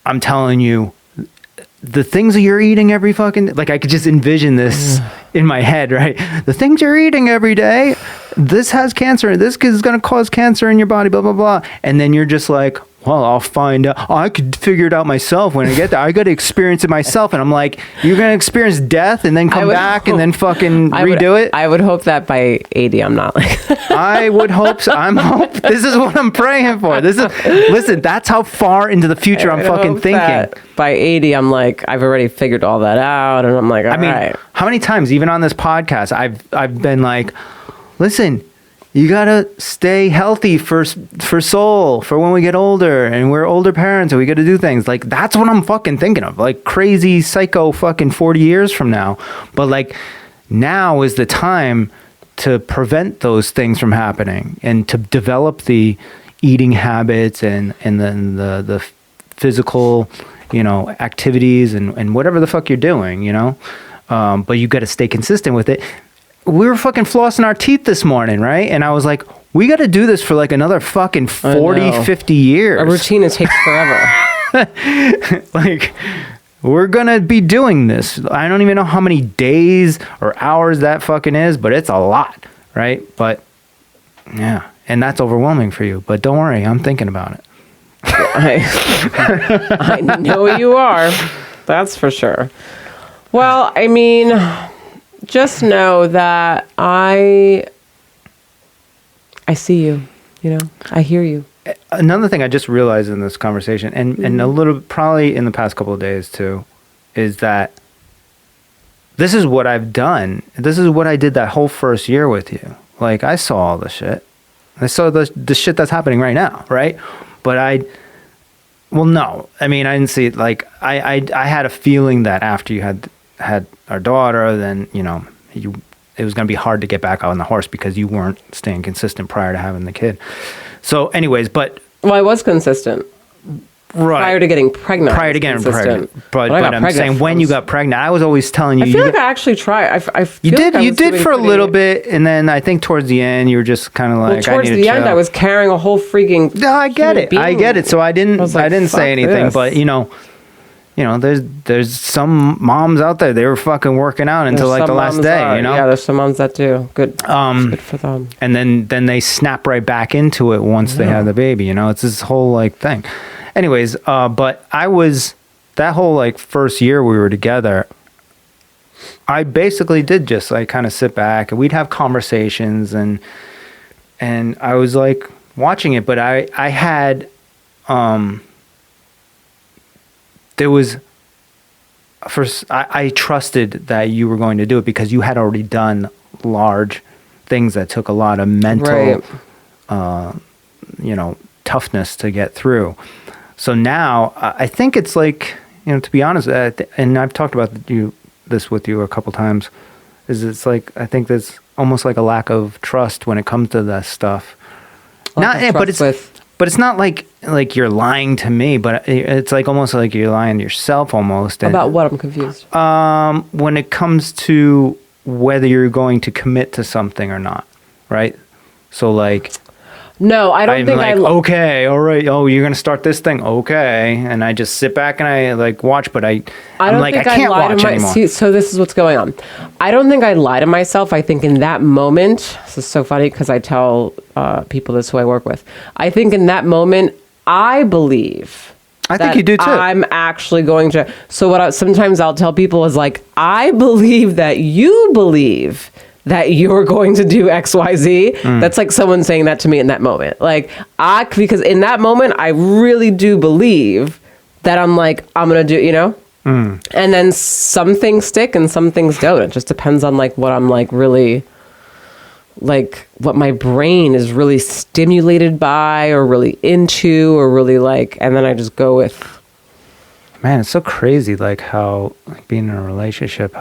I'm telling you, the things that you're eating every fucking, like I could just envision this in my head, right? The things you're eating every day, this has cancer, this is going to cause cancer in your body, blah, blah, blah. And then you're just like, well, I'll find out. I could figure it out myself when I get there. I got to experience it myself. And I'm like, you're going to experience death and then come back and then fucking redo it? I would hope that by 80, I'm not like I would hope so. This is what I'm praying for. Listen, that's how far into the future I'm fucking thinking. By 80, I'm like, I've already figured all that out. And I'm like, all right. How many times, even on this podcast, I've been like, listen, you gotta stay healthy for soul, for when we get older and we're older parents and we gotta do things. Like, that's what I'm fucking thinking of. Like, crazy psycho fucking 40 years from now. But like, now is the time to prevent those things from happening and to develop the eating habits and then the physical, activities and whatever the fuck you're doing, but you gotta stay consistent with it. We were fucking flossing our teeth this morning, right? And I was like, we got to do this for like another fucking 40, 50 years. A routine, it takes forever. Like, we're going to be doing this. I don't even know how many days or hours that fucking is, but it's a lot, right? But yeah, and that's overwhelming for you. But don't worry, I'm thinking about it. I know you are. That's for sure. Well, I mean, just know that I see you, I hear you. Another thing I just realized in this conversation, and a little probably in the past couple of days too, is that this is what I've done. This is what I did that whole first year with you. Like, I saw all the shit. I saw the shit that's happening right now, right? But no. I mean, I didn't see it. Like, I had a feeling that after you had our daughter, then it was going to be hard to get back on the horse because you weren't staying consistent prior to having the kid. So anyways, I was consistent prior to getting pregnant. But I'm saying when you got pregnant, I was always telling you. I feel like I actually tried. You did for a little bit, and then I think towards the end you were just kind of like. Well, towards the end, I was carrying a whole freaking. No, I get it. So I didn't say anything, but there's some moms out there, they were fucking working out until like the last day, Yeah, there's some moms that do. Good for them. And then they snap right back into it once they have the baby, it's this whole like thing. Anyways, but I was, that whole like first year we were together, I basically did just like kind of sit back and we'd have conversations and I was like watching it, but I had, there was, first, I trusted that you were going to do it because you had already done large things that took a lot of mental, toughness to get through. So now I think it's like, to be honest, and I've talked about this with you a couple times, is it's like, I think there's almost like a lack of trust when it comes to that stuff. But it's not like you're lying to me, but it's like almost like you're lying to yourself almost. About what? I'm confused. When it comes to whether you're going to commit to something or not, right? So like... No, I don't think like, okay, all right. Oh, you're going to start this thing? Okay. And I just sit back and I like watch, but I'm like, I can't watch anymore. See, so this is what's going on. I don't think I lie to myself. I think in that moment, this is so funny because I tell people this who I work with. I think in that moment, I believe. I think you do too. I'm actually going to. So sometimes I'll tell people is like, I believe that you believe that you're going to do XYZ. That's like someone saying that to me in that moment. Like, because in that moment, I really do believe that I'm like, I'm going to do, And then some things stick and some things don't. It just depends on like what I'm like really, like what my brain is really stimulated by or really into or really like, and then I just go with. Man, it's so crazy like how like, being in a relationship,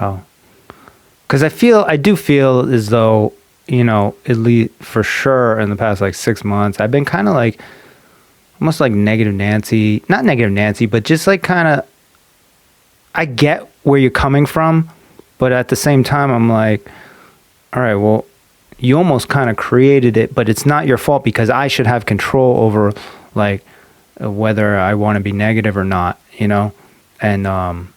because I do feel as though, at least for sure in the past like 6 months, I've been kind of like, almost like negative Nancy, not negative Nancy, but just like kind of, I get where you're coming from, but at the same time, I'm like, all right, well, you almost kind of created it, but it's not your fault because I should have control over like whether I want to be negative or not, you know? And,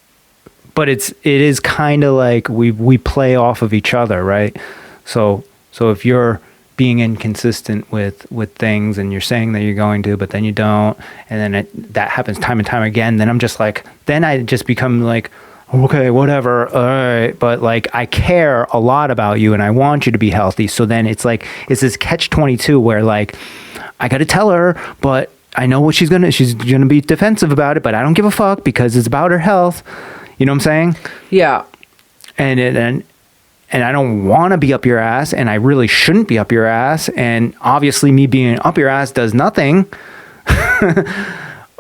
but it is kind of like we play off of each other, right? So if you're being inconsistent with things and you're saying that you're going to, but then you don't, and then that happens time and time again, then I'm just like, then I just become like, okay, whatever, all right, but like I care a lot about you and I want you to be healthy. So then it's like, it's this catch-22 where like, I got to tell her, but I know what she's gonna be defensive about it, but I don't give a fuck because it's about her health. You know what I'm saying? Yeah. And I don't want to be up your ass, and I really shouldn't be up your ass. And obviously, me being up your ass does nothing.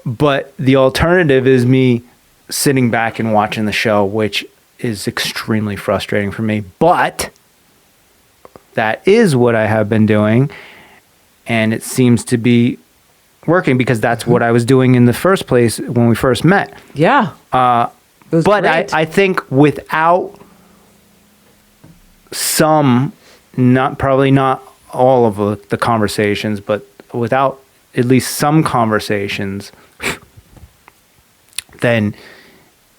But the alternative is me sitting back and watching the show, which is extremely frustrating for me. But that is what I have been doing, and it seems to be working because that's what I was doing in the first place when we first met. Yeah. But I think without some, probably not all of the conversations, but without at least some conversations, then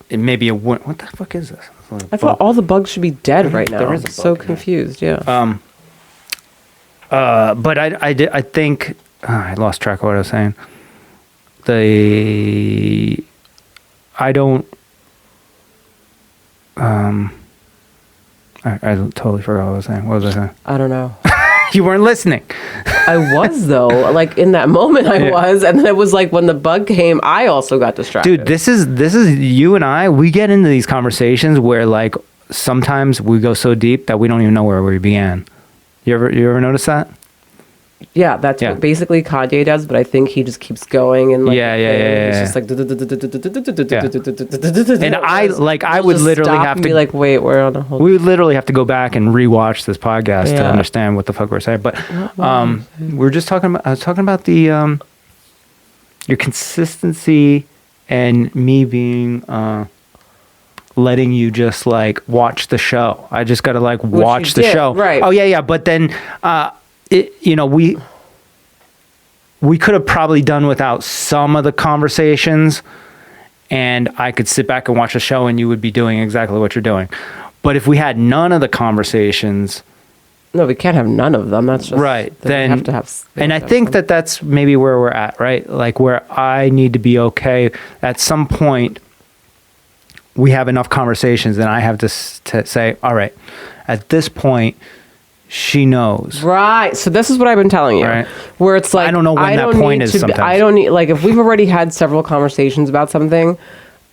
it may be what the fuck is this? I thought all the bugs should be dead right now. There is a I'm so bug, confused. Yeah. But I think I lost track of what I was saying. I don't. I totally forgot what I was saying. What was I saying? I don't know. You weren't listening. I was though. Like in that moment, I was, and then it was like when the bug came, I also got distracted. Dude, this is you and I. We get into these conversations where like sometimes we go so deep that we don't even know where we began. You ever notice that? Yeah, that's what basically Kanye does, but I think he just keeps going and like it's just like and I would literally have to be like, wait, we're on a whole. We would literally have to go back and rewatch this podcast to understand what the fuck we're saying. But we're just talking about. I was talking about the your consistency and me being letting you just like watch the show. I just got to like watch the show. Right. Oh yeah. But then we could have probably done without some of the conversations, and I could sit back and watch the show and you would be doing exactly what you're doing. But if we had none of the conversations, no, we can't have none of them. That's just right. Then we have to have. And I think that's maybe where we're at, right? Like where I need to be okay. At some point, we have enough conversations, and I have to say, all right, at this point, she knows. Right. So this is what I've been telling you. Right. Where it's like, I don't know when that point is sometimes. I don't need, like, if we've already had several conversations about something,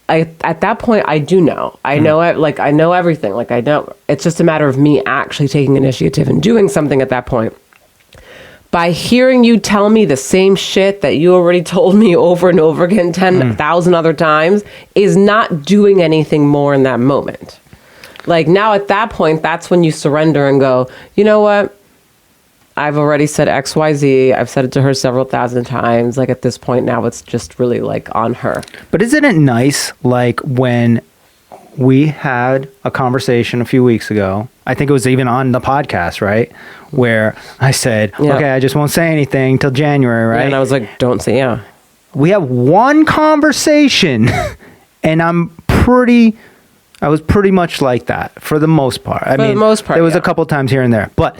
at that point, I do know. I know it. Like, I know everything. Like, I know. It's just a matter of me actually taking initiative and doing something at that point. By hearing you tell me the same shit that you already told me over and over again 10,000 other times is not doing anything more in that moment. Like now at that point, that's when you surrender and go, you know what? I've already said X, Y, Z. I've said it to her several thousand times. Like at this point now, it's just really like on her. But isn't it nice, like when we had a conversation a few weeks ago, I think it was even on the podcast, right? Where I said, okay, I just won't say anything till January, right? Yeah, and I was like, don't say, We have one conversation and I was pretty much like that for the most part. I mean, the most part, there was a couple times here and there, but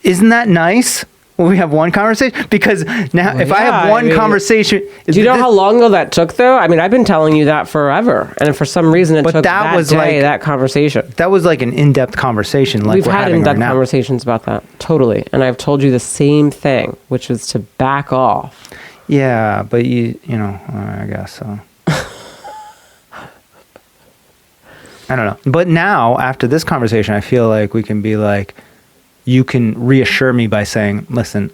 isn't that nice when we have one conversation? Because now, if I have one conversation, do you know how long ago that took? Though, I mean, I've been telling you that forever, and for some reason, it took that conversation. That was like an in-depth conversation. Like we've had in-depth conversations about that, totally, and I've told you the same thing, which is to back off. Yeah, but you know, I guess so. I don't know. But now, after this conversation, I feel like we can be like, you can reassure me by saying, listen,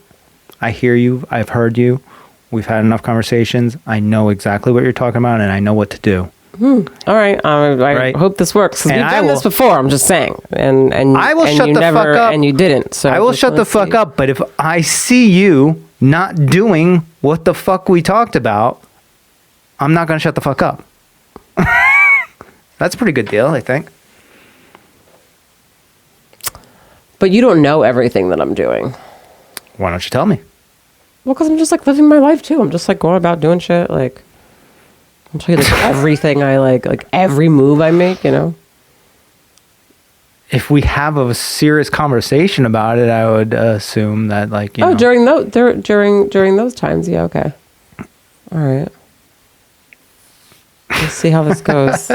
I hear you. I've heard you. We've had enough conversations. I know exactly what you're talking about, and I know what to do. All right. I hope this works. We've done this before. I'm just saying. And I will shut the fuck up. And you didn't. So I will shut the fuck up. But if I see you not doing what the fuck we talked about, I'm not going to shut the fuck up. That's a pretty good deal, I think. But you don't know everything that I'm doing. Why don't you tell me? Well, because I'm just like living my life too. I'm just like going about doing shit. Like, I'm telling you, like everything I like every move I make, you know? If we have a serious conversation about it, I would assume that, like, you know. During those times, yeah, okay. All right. Let's see how this goes.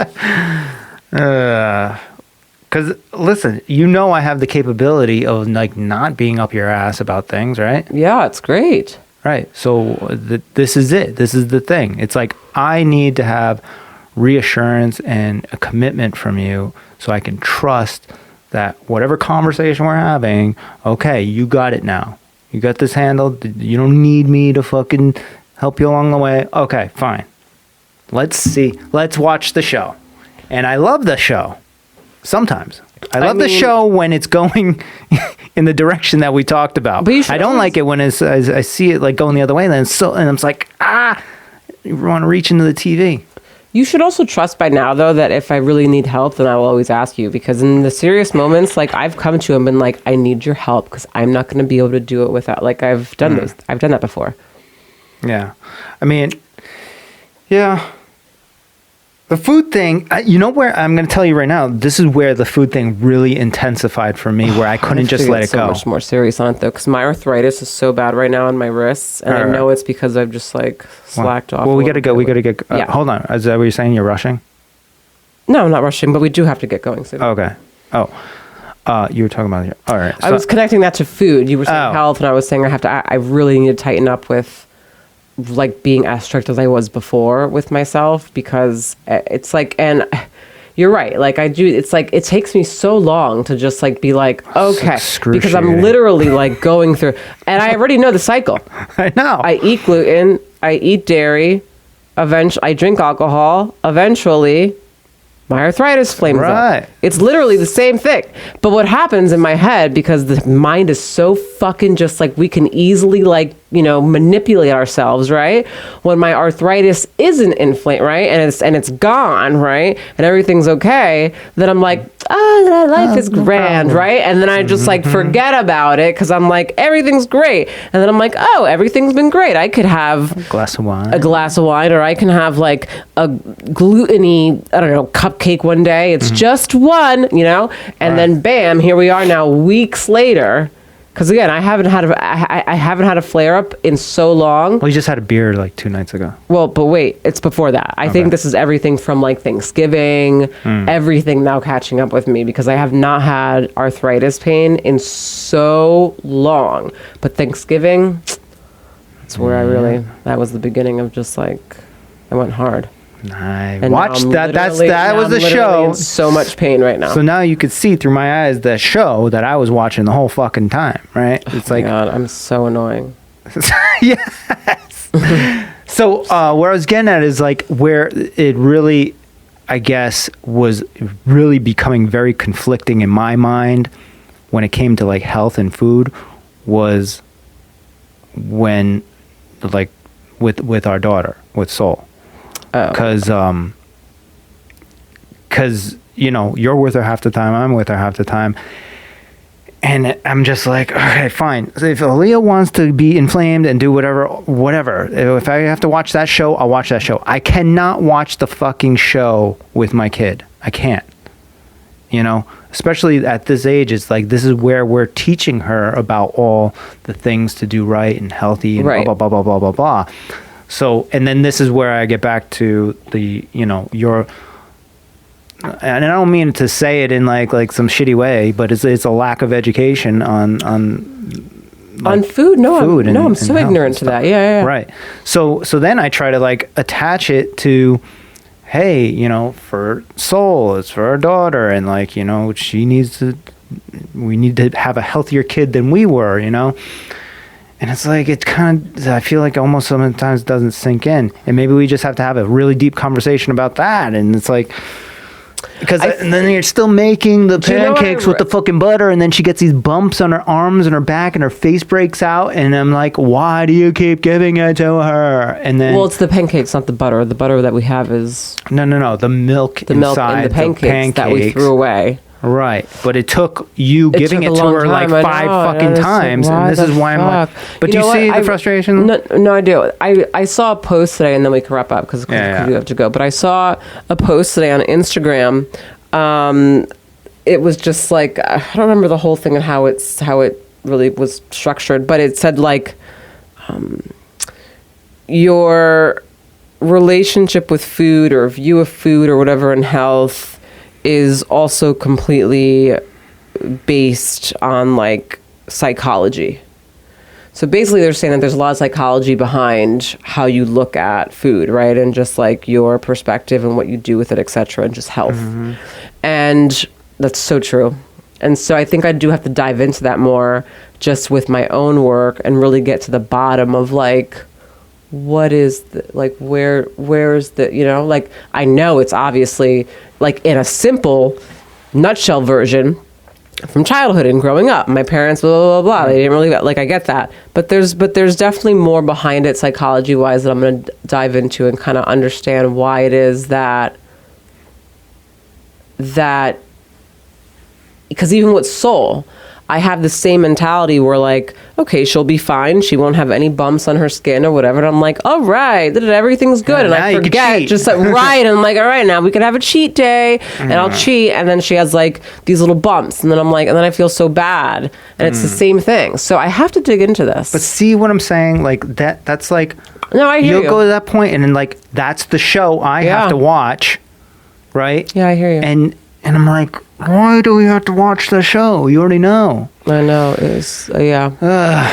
Because, listen, you know I have the capability of, like, not being up your ass about things, right? Yeah, it's great. Right. So this is it. This is the thing. It's like I need to have reassurance and a commitment from you so I can trust that whatever conversation we're having, okay, you got it now. You got this handled. You don't need me to fucking help you along the way. Okay, fine. Let's see. Let's watch the show. And I love the show. Sometimes. I love the show when it's going in the direction that we talked about. But I don't like it when it's, I see it like going the other way, and I'm just like, you want to reach into the TV. You should also trust by now, though, that if I really need help, then I will always ask you. Because in the serious moments, like, I've come to you and been like, I need your help because I'm not going to be able to do it without. Like, I've done those. I've done that before. Yeah. I mean, yeah. The food thing, you know where, I'm going to tell you right now, this is where the food thing really intensified for me, where I couldn't just let it go. So much more serious on it, though, because my arthritis is so bad right now on my wrists, and I know it's because I've just, like, slacked off. Well, we got to go. We got to get, yeah. Hold on. Is that what you're saying? You're rushing? No, I'm not rushing, but we do have to get going soon. Okay. Oh, you were talking about, all right. I was connecting that to food. You were saying health, and I was saying I really need to tighten up with, like, being as strict as I was before with myself, because it's like, and you're right, like, I do, it's like, it takes me so long to just, like, be like, okay, because I'm literally, like, going through, and I already know the cycle. I know. I eat gluten, I eat dairy, eventually I drink alcohol, eventually my arthritis flames up. It's literally the same thing. But what happens in my head, because the mind is so fucking just like, we can easily, like, you know, manipulate ourselves, right? When my arthritis isn't inflamed, right? And it's gone, right? And everything's okay, then I'm like, life is grand, right? And then I just like forget about it because I'm like, everything's great. And then I'm like, everything's been great. I could have a glass of wine, or I can have like a gluten-y, I don't know, cupcake one day. It's just one, you know? And then bam, here we are now weeks later. Because again, I haven't had a flare up in so long. Well, you just had a beer like 2 nights ago. Well, but wait, it's before that. I think this is everything from like Thanksgiving, everything now catching up with me, because I have not had arthritis pain in so long. But Thanksgiving, that's where that was the beginning of just like, I went hard. I watched that. That was the show. In so much pain right now. So now you could see through my eyes the show that I was watching the whole fucking time, right? It's like, God, I'm so annoying. Yes. So where I was getting at is like where it really, I guess, was really becoming very conflicting in my mind when it came to like health and food was when, like, with our daughter, with Soul. Because you know, you're with her half the time, I'm with her half the time, and I'm just like, okay, fine. So if Aaliyah wants to be inflamed and do whatever. If I have to watch that show, I'll watch that show. I cannot watch the fucking show with my kid. I can't. You know, especially at this age, it's like this is where we're teaching her about all the things to do right and healthy and blah blah blah blah blah blah blah. So, and then this is where I get back to the, you know, and I don't mean to say it in like some shitty way, but it's a lack of education on food. No, I'm so ignorant to that. Yeah. Right. So then I try to like attach it to, hey, you know, for Soul, it's for our daughter, and like, you know, we need to have a healthier kid than we were, you know. And it's like, it kind of, I feel like almost sometimes doesn't sink in. And maybe we just have to have a really deep conversation about that. And it's like, because and then you're still making the pancakes with the fucking butter. And then she gets these bumps on her arms and her back and her face breaks out. And I'm like, why do you keep giving it to her? And then. Well, it's the pancakes, not the butter. The butter that we have is. No. The milk inside the pancakes that we threw away. Right, but it took you It giving took it a to long her like time. I 5 know, fucking it's like, times, why and this the is why I'm like. fuck? But You do you know see what? the frustration? No, I do. I saw a post today, and then we can wrap up because Yeah. we have to go. But I saw a post today on Instagram. It was just like, I don't remember the whole thing and how it really was structured, but it said like, your relationship with food or view of food or whatever in health is also completely based on like psychology. So basically they're saying that there's a lot of psychology behind how you look at food, right? And just like your perspective and what you do with it, etc., and just health. And that's so true. And so I think I do have to dive into that more just with my own work and really get to the bottom of like, what is the, like, where's the, you know, like, I know it's obviously like in a simple nutshell version from childhood and growing up, my parents, blah, blah, blah, blah. They didn't really, like, I get that. But there's definitely more behind it psychology wise that I'm going to dive into and kind of understand why it is that, because even with Soul, I have the same mentality where like, okay, she'll be fine. She won't have any bumps on her skin or whatever. And I'm like, all right, everything's good. Yeah, and now I you can forget cheat. just like, right. And I'm like, all right, now we can have a cheat day and I'll cheat. And then she has like these little bumps. And then I'm like, and then I feel so bad. And it's the same thing. So I have to dig into this. But see what I'm saying? Like that's like, no, I hear you'll you. go to that point and then like, that's the show I Yeah. have to watch. Right? Yeah, I hear you. And I'm like, why do we have to watch the show? You already know. I know. It's, yeah.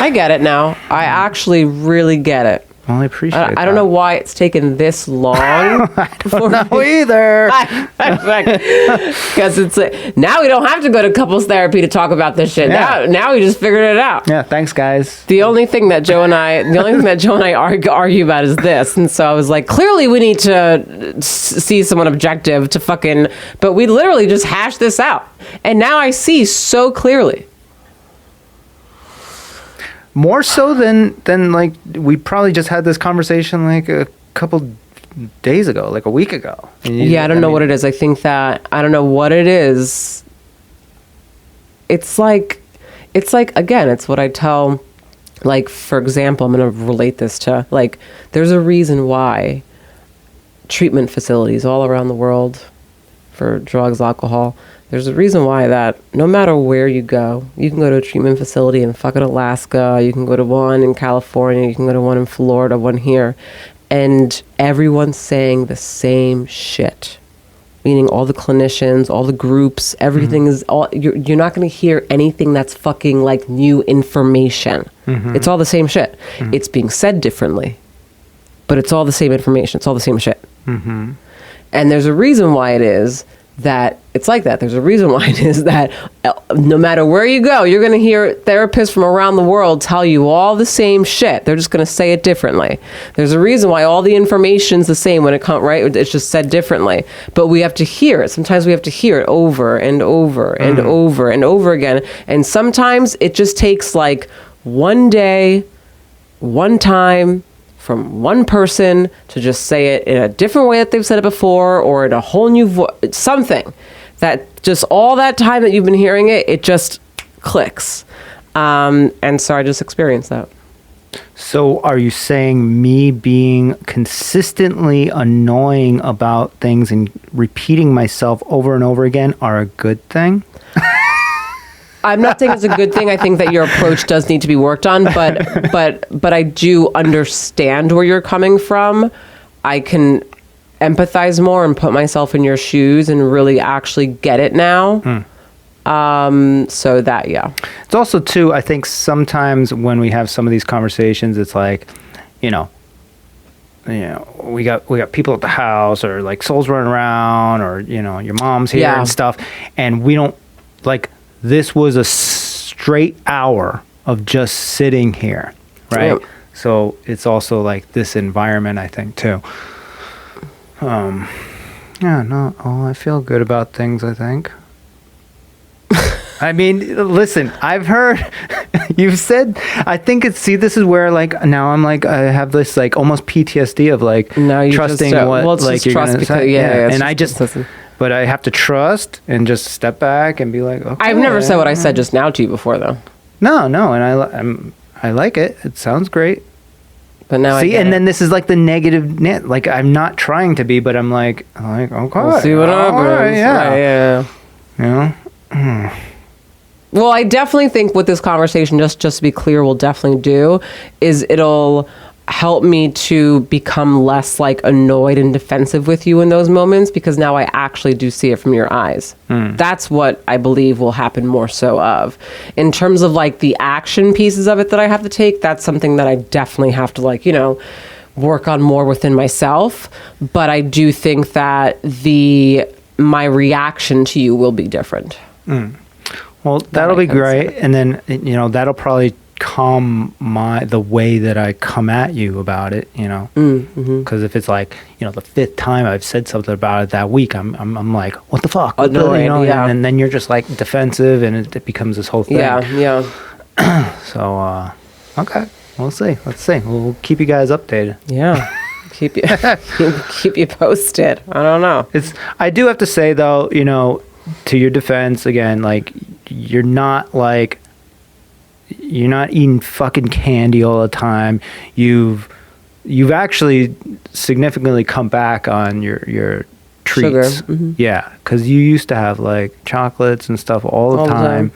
I get it now. I actually really get it. Well, I appreciate it. I don't know why it's taken this long. I don't know either. Because it's now we don't have to go to couples therapy to talk about this shit. Yeah. Now we just figured it out. Yeah, thanks, guys. The only thing that Joe and I argue about is this, and so I was like, clearly we need to see someone objective to fucking. But we literally just hashed this out, and now I see so clearly. More so than like we probably just had this conversation like a couple days ago, like a week ago. Yeah, I don't know what it is. I think that I don't know what it is. It's like again, it's what I tell. Like, for example, I'm going to relate this to like there's a reason why treatment facilities all around the world for drugs, alcohol. There's a reason why that no matter where you go, you can go to a treatment facility in fucking Alaska, you can go to one in California, you can go to one in Florida, one here, and everyone's saying the same shit. Meaning all the clinicians, all the groups, everything is all, you're not going to hear anything that's fucking like new information. It's all the same shit. It's being said differently, but it's all the same information. It's all the same shit. And there's a reason why it is that it's like that. There's a reason why it is that no matter where you go, you're going to hear therapists from around the world tell you all the same shit. They're just going to say it differently. There's a reason why all the information's the same when it comes, right? It's just said differently. But we have to hear it. Sometimes we have to hear it over and over and over and over again. And sometimes it just takes like one day, one time, from one person to just say it in a different way that they've said it before or in a whole new something that just all that time that you've been hearing it, it just clicks. And so I just experienced that. So are you saying me being consistently annoying about things and repeating myself over and over again are a good thing? I'm not saying it's a good thing. I think that your approach does need to be worked on, but I do understand where you're coming from. I can empathize more and put myself in your shoes and really actually get it now. So that, yeah. It's also too, I think sometimes when we have some of these conversations, it's like, you know, we got people at the house or like Soul's running around or, you know, your mom's here and stuff. And we don't like, this was a straight hour of just sitting here, right? Yep. So it's also like this environment, I think, too. I feel good about things, I think. I mean, listen, I've heard, you've said, I think it's, see, this is where like, now I'm like, I have this like almost PTSD of like No, you trusting just, what well, it's like just you're trust going to because, say. yeah. And I just, listen. but I have to trust and just step back and be like, okay. I've never said what I said just now to you before, though. No, and I like it. It sounds great. But now See, and then this is like the negative net. Like, I'm not trying to be, but I'm like, okay. we'll see what happens. Right, yeah. Right, yeah. You know? Well, I definitely think what this conversation, just to be clear, will definitely do is it'll help me to become less like annoyed and defensive with you in those moments, because now I actually do see it from your eyes. That's what I believe will happen more so of. In terms of like the action pieces of it that I have to take, that's something that I definitely have to like, work on more within myself. But I do think that my reaction to you will be different. Well, that'll be great. And then, that'll probably calm the way that I come at you about it, because if it's like, the fifth time I've said something about it that week, I'm like, what the fuck? Annoyed, yeah. And then you're just like defensive, and it becomes this whole thing. Yeah. So, okay, we'll see. Let's see. We'll keep you guys updated. Yeah. keep you posted. I don't know. I do have to say though, to your defense again, like, you're not eating fucking candy all the time. You've actually significantly come back on your treats. Sugar. Mm-hmm. Yeah, because you used to have like chocolates and stuff all the time.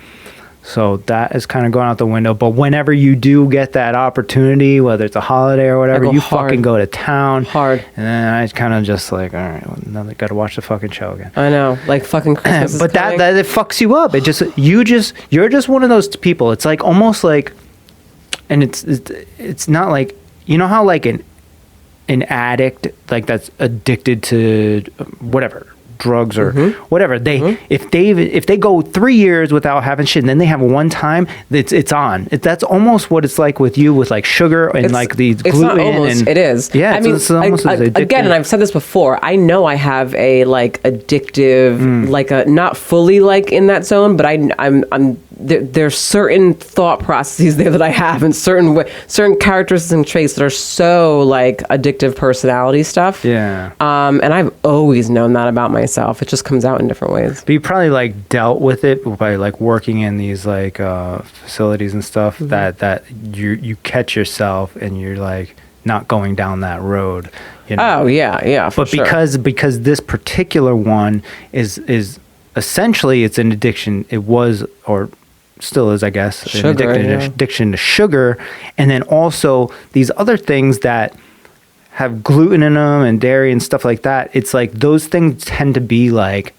So that is kind of going out the window. But whenever you do get that opportunity, whether it's a holiday or whatever, you fucking go to town. Hard. And then I kind of just like, all right, well, now I got to watch the fucking show again. I know, like fucking Christmas is but coming. that it fucks you up. You're just one of those people. It's like almost like, and it's not like, how like an addict, like that's addicted to whatever, drugs or whatever, if they go 3 years without having shit and then they have one time, it's on. That's almost what it's like with you, with like sugar and like the gluten. Not almost, and it is. Yeah, it's almost as addictive. Again, and I've said this before, I know I have a like addictive, like a not fully like in that zone, but I'm there's certain thought processes there that I have, and certain characteristics and traits that are so like addictive personality stuff. Yeah. And I've always known that about myself. It just comes out in different ways. But you probably like dealt with it by like working in these like facilities and stuff, that you catch yourself and you're like not going down that road. Oh yeah, for sure. because this particular one is essentially, it's an addiction. It was, or still is, I guess, sugar, an addiction to sugar, and then also these other things that have gluten in them and dairy and stuff like that. It's like those things tend to be like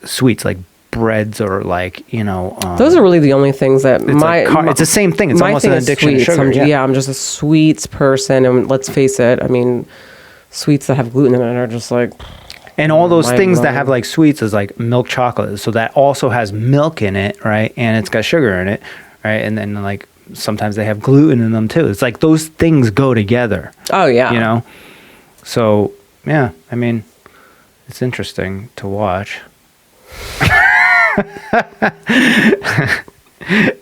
sweets, like breads, or like those are really the only things that it's the same thing. It's almost an addiction to sugar. I'm just a sweets person, and let's face it, I mean, sweets that have gluten in it are just like. And all those things that have like sweets is like milk chocolate. So that also has milk in it, right? And it's got sugar in it, right? And then like sometimes they have gluten in them too. It's like those things go together. Oh yeah. So yeah, I mean, it's interesting to watch.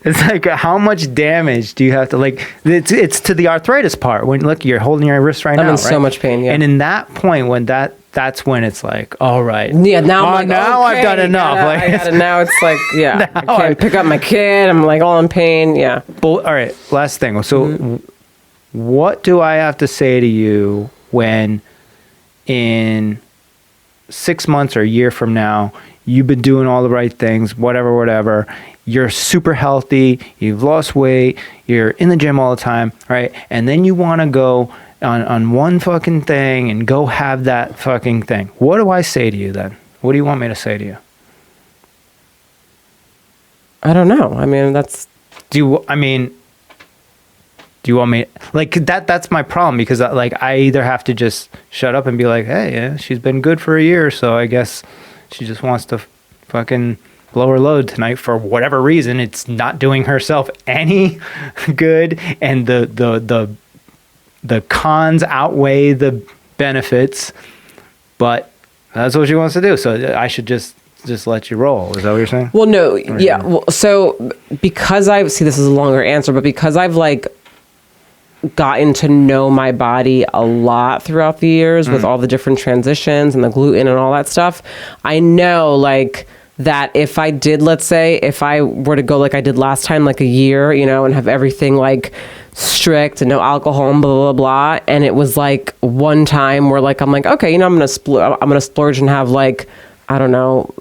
It's like, how much damage do you have to, like, it's to the arthritis part. When look, you're holding your wrist right now. I'm in right? so much pain, yeah. And in that point, when that's when it's like, all right. Yeah, now I'm like, now okay, I've done enough. Now it's like, yeah, I can't pick up my kid. I'm like all in pain. Yeah. All right, last thing. So what do I have to say to you when in 6 months or a year from now, you've been doing all the right things, whatever, you're super healthy, you've lost weight, you're in the gym all the time, right? And then you want to go on one fucking thing and go have that fucking thing. What do I say to you then? What do you want me to say to you? I don't know. I mean, do you want me, like, that's my problem, because like I either have to just shut up and be like, hey, yeah, she's been good for a year, so I guess she just wants to fucking blow her load tonight for whatever reason. It's not doing herself any good, and the cons outweigh the benefits, but that's what she wants to do. So I should just let you roll. Is that what you're saying? Well, no, yeah. Well, so because this is a longer answer, but because I've like gotten to know my body a lot throughout the years with all the different transitions and the gluten and all that stuff, I know like that if I did, let's say, if I were to go like I did last time, like a year, you know, and have everything like strict and no alcohol and blah, blah, blah. And it was like one time where like, I'm like, okay, you know, I'm going to splurge and have like, I don't know,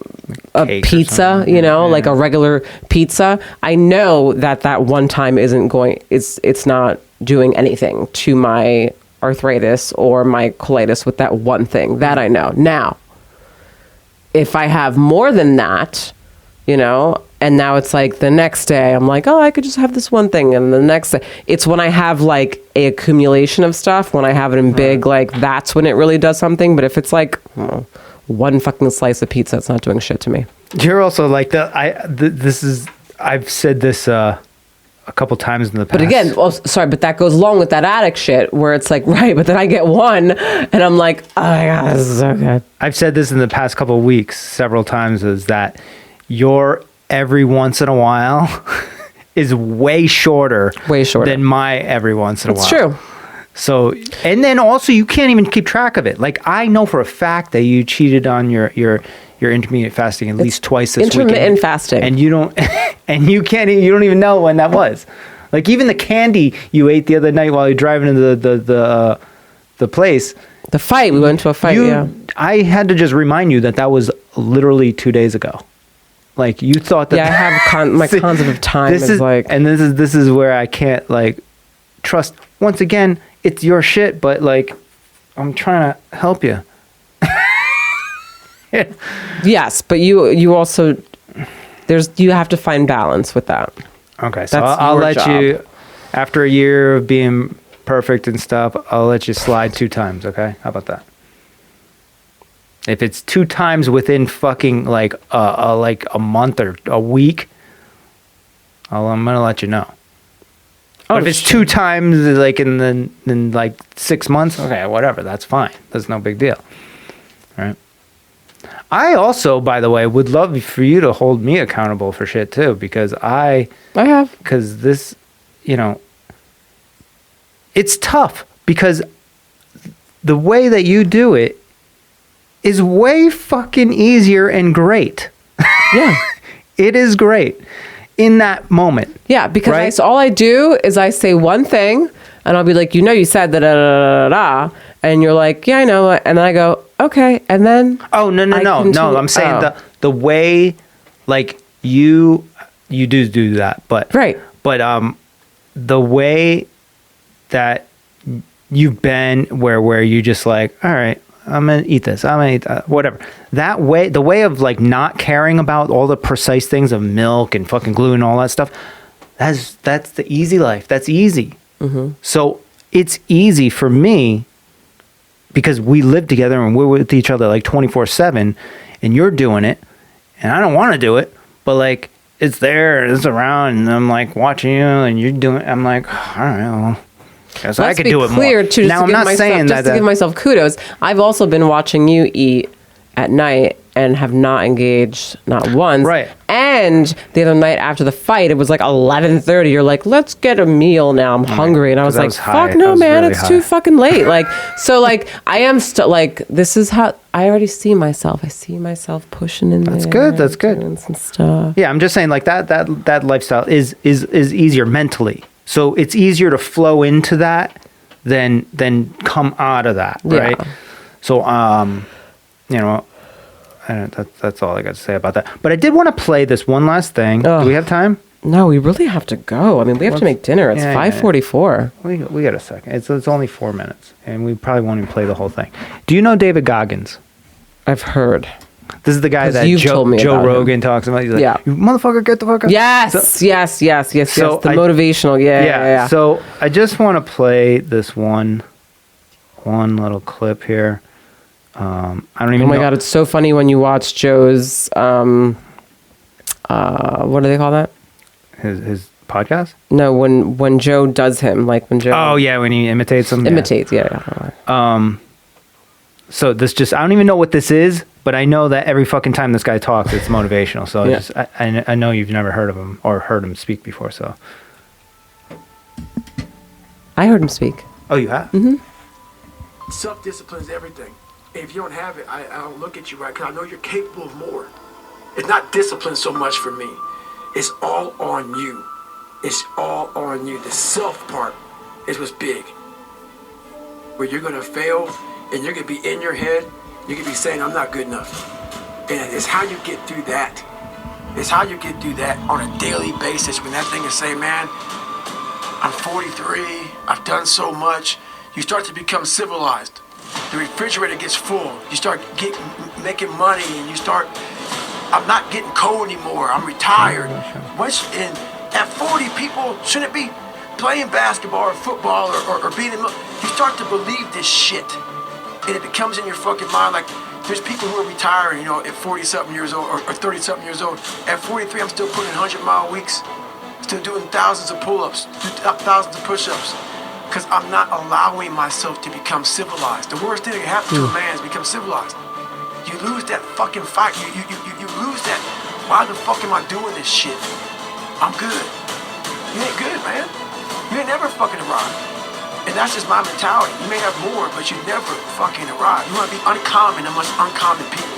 a Cake or pizza, something. you know, Yeah. like a regular pizza. I know that one time it's not doing anything to my arthritis or my colitis with that one thing. That I know. Now, if I have more than that, you know, and now it's like the next day I'm like, oh, I could just have this one thing. And the next day, it's when I have like a accumulation of stuff, when I have it in big, like that's when it really does something. But if it's like one fucking slice of pizza, it's not doing shit to me. You're also like I've said this a couple times in the past. But again, but that goes along with that addict shit where it's like, right, but then I get one and I'm like, oh my God, this is so good. I've said this in the past couple of weeks several times, is that your every once in a while is way shorter than my every once in a while. It's true. So, and then also you can't even keep track of it. Like I know for a fact that you cheated on your intermediate fasting at least twice this week. Intermittent fasting. And you don't, and you don't even know when that was. Like even the candy you ate the other night while you're driving into the place. The fight, we went to a fight, yeah. I had to just remind you that was literally 2 days ago. Like you thought that. Yeah, I have my concept of time is like. And this is where I can't like trust. Once again, it's your shit, but like I'm trying to help you. Yes, but you also you have to find balance with that. Okay, so That's I'll your let job. you, after a year of being perfect and stuff, I'll let you slide 2 times. Okay, how about that? If it's 2 times within fucking like a month or a week, I'm gonna let you know. But if it's 2 times like in like 6 months, okay, whatever, that's fine. That's no big deal. All right. I also, by the way, would love for you to hold me accountable for shit too, because because this, you know, it's tough because the way that you do it is way fucking easier and great. Yeah. It is great in that moment. Yeah, because right? all I do is I say one thing and I'll be like, you know, you said da da da da da, and you're like, yeah, I know, and then I go, okay, and then no, I'm saying the way like you do that, but right, but the way that you've been where you just like, all right, I'm gonna eat this, I'm gonna eat that, whatever. That way, the way of like not caring about all the precise things of milk and fucking gluten and all that stuff, that's the easy life. That's easy. Mm-hmm. So it's easy for me because we live together and we're with each other like 24/7, and you're doing it, and I don't want to do it, but like it's there, it's around, and I'm like watching you, and you're doing. I'm like, all right, well, guess I could do it more. Too, now I'm not saying that. Just to give myself kudos, I've also been watching you eat at night and have not engaged not once. Right. And the other night after the fight, it was like 11:30. You're like, let's get a meal now. I'm hungry. And I was like, fuck no, man. It's too fucking late. Like, so like, I am still like, this is how I already see myself. I see myself pushing in there. That's good. That's good. Doing some stuff. Yeah. I'm just saying like that lifestyle is easier mentally. So it's easier to flow into that than come out of that. Right. Yeah. So, you know, that's all I got to say about that. But I did want to play this one last thing. Ugh. Do we have time? No, we really have to go. I mean, we have to make dinner. It's 5:44. We got a second. It's only 4 minutes, and we probably won't even play the whole thing. Do you know David Goggins? I've heard. This is the guy that Joe Rogan talks about. He's like, yeah. You motherfucker, get the fuck out. Yes, yes. The motivational. Yeah. So I just want to play this one little clip here. I don't even know. Oh my God, it's so funny when you watch Joe's, what do they call that? His podcast? No, when Joe does him, like when Joe... Oh, yeah, when he imitates him. Imitates, yeah. So this just, I don't even know what this is, but I know that every fucking time this guy talks, it's motivational. So yeah. I know you've never heard of him or heard him speak before, so... I heard him speak. Oh, you have? Self-discipline is everything. If you don't have it, I don't look at you right, because I know you're capable of more. It's not discipline so much for me. It's all on you. It's all on you. The self part is what's big. Where you're going to fail, and you're going to be in your head, you're going to be saying, I'm not good enough. And it's how you get through that. It's how you get through that on a daily basis, when that thing is saying, man, I'm 43, I've done so much. You start to become civilized. The refrigerator gets full. You start making money, and you start, I'm not getting cold anymore. I'm retired. And at 40, people shouldn't be playing basketball or football or being in. You start to believe this shit, and it becomes in your fucking mind. Like, there's people who are retiring, at 40-something years old or 30-something years old. At 43, I'm still putting in 100-mile weeks, still doing thousands of pull-ups, thousands of push-ups. Because I'm not allowing myself to become civilized. The worst thing that can happen to a man is become civilized. You lose that fucking fight. You lose that. Why the fuck am I doing this shit? I'm good. You ain't good, man. You ain't never fucking arrived. And that's just my mentality. You may have more, but you never fucking arrive. You want to be uncommon amongst uncommon people.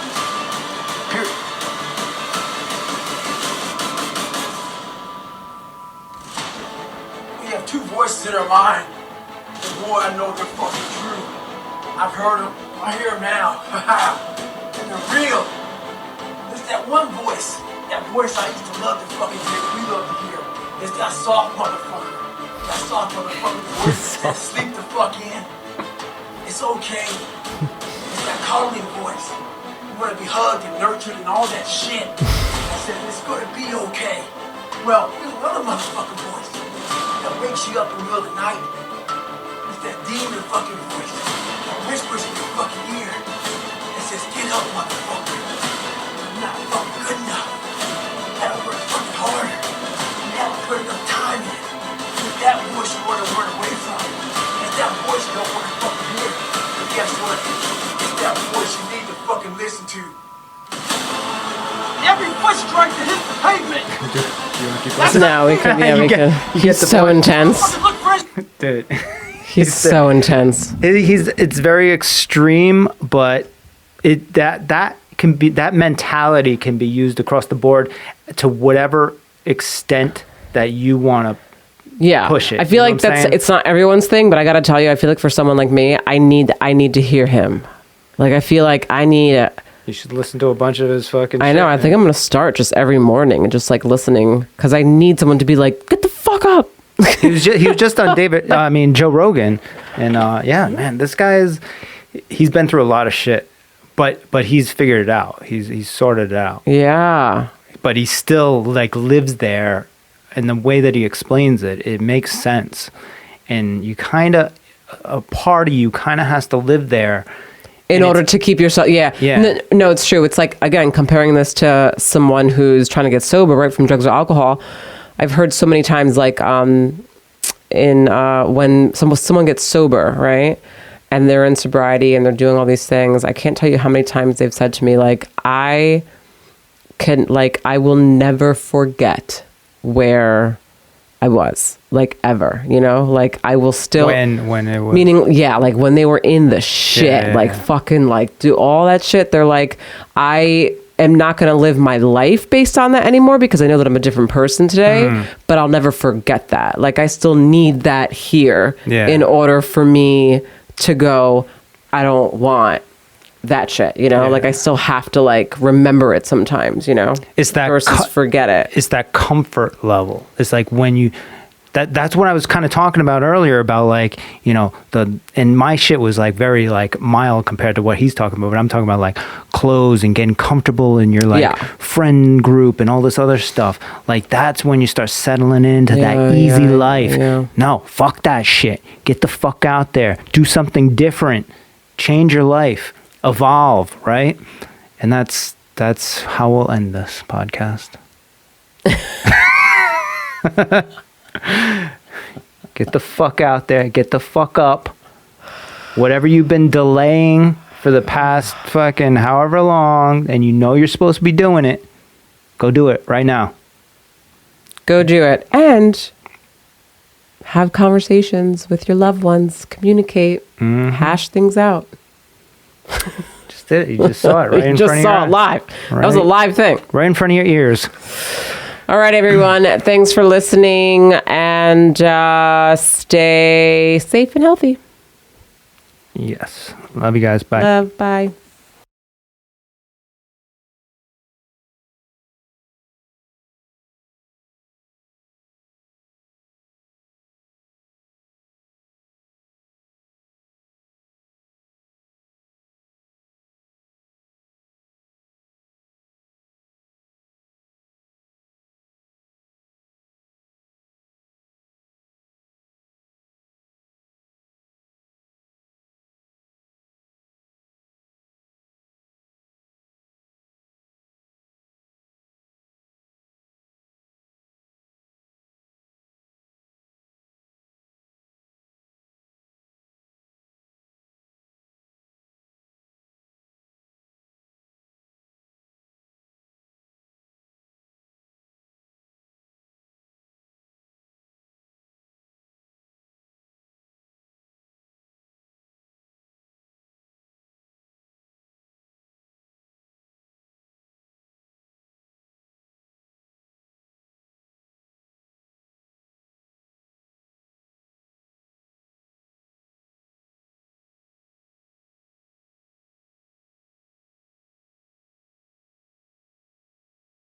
Period. We have two voices in our mind. And boy, I know they're fucking true. I've heard them. I hear them now. And they're real. There's that one voice. That voice I used to love to fucking hear. We love to hear. It's that soft motherfucker. That soft motherfucking voice that sleep the fuck in. It's okay. It's that calming voice. You want to be hugged and nurtured and all that shit. I said, it's going to be okay. Well, there's another motherfucking voice that wakes you up in the middle of the night. It's that demon fucking voice that whispers in your fucking ear and says, get up, motherfucker. You're not fucking good enough. You haven't worked fucking harder. You haven't put enough time in. It's that voice you want to run away from. It's that voice you don't want to fucking hear. But guess what? It's that voice you need to fucking listen to. Every foot strike that hits the pavement. No, we could. Yeah, we could. He's so intense. Dude. He's so intense. It's very extreme, but that can be, that mentality can be used across the board to whatever extent that you want to push it. I feel like it's not everyone's thing, but I got to tell you, I feel like for someone like me, I need to hear him. Like, I feel like I need You should listen to a bunch of his fucking I know. I think I'm going to start just every morning and just like listening, because I need someone to be like, get the fuck up. he was just on Joe Rogan, and man, this guy he's been through a lot of shit, but he's figured it out. He's sorted it out. Yeah. But he still like lives there, and the way that he explains it makes sense. And you a part of you kind of has to live there in order to keep yourself. Yeah. No, it's true. It's like, again, comparing this to someone who's trying to get sober, right, from drugs or alcohol. I've heard so many times, like, when someone gets sober, right, and they're in sobriety and they're doing all these things, I can't tell you how many times they've said to me, like, I will never forget where I was, like, ever, like, I will still, when it was, meaning, like, when they were in the shit, fucking, like, do all that shit, they're like, I am not going to live my life based on that anymore, because I know that I'm a different person today, but I'll never forget that. Like, I still need that here in order for me to go, I don't want that shit, like, I still have to, like, remember it sometimes, it's that versus forget it. It's that comfort level. It's like when you, that's what I was kind of talking about earlier about, like, and my shit was like very like mild compared to what he's talking about, but I'm talking about like clothes and getting comfortable in your like friend group and all this other stuff. Like, that's when you start settling into that easy life. No, fuck that shit. Get the fuck out there. Do something different. Change your life. Evolve, right? And that's how we'll end this podcast. Get the fuck out there. Get the fuck up. Whatever you've been delaying for the past fucking however long, and you're supposed to be doing it, go do it right now. Go do it. And have conversations with your loved ones, communicate, hash things out. Just did it. You just saw it right in Just front of saw your it live. That was a Right. live thing. right in front of your ears. All right, everyone. Thanks for listening, and stay safe and healthy. Yes. Love you guys. Bye. Bye.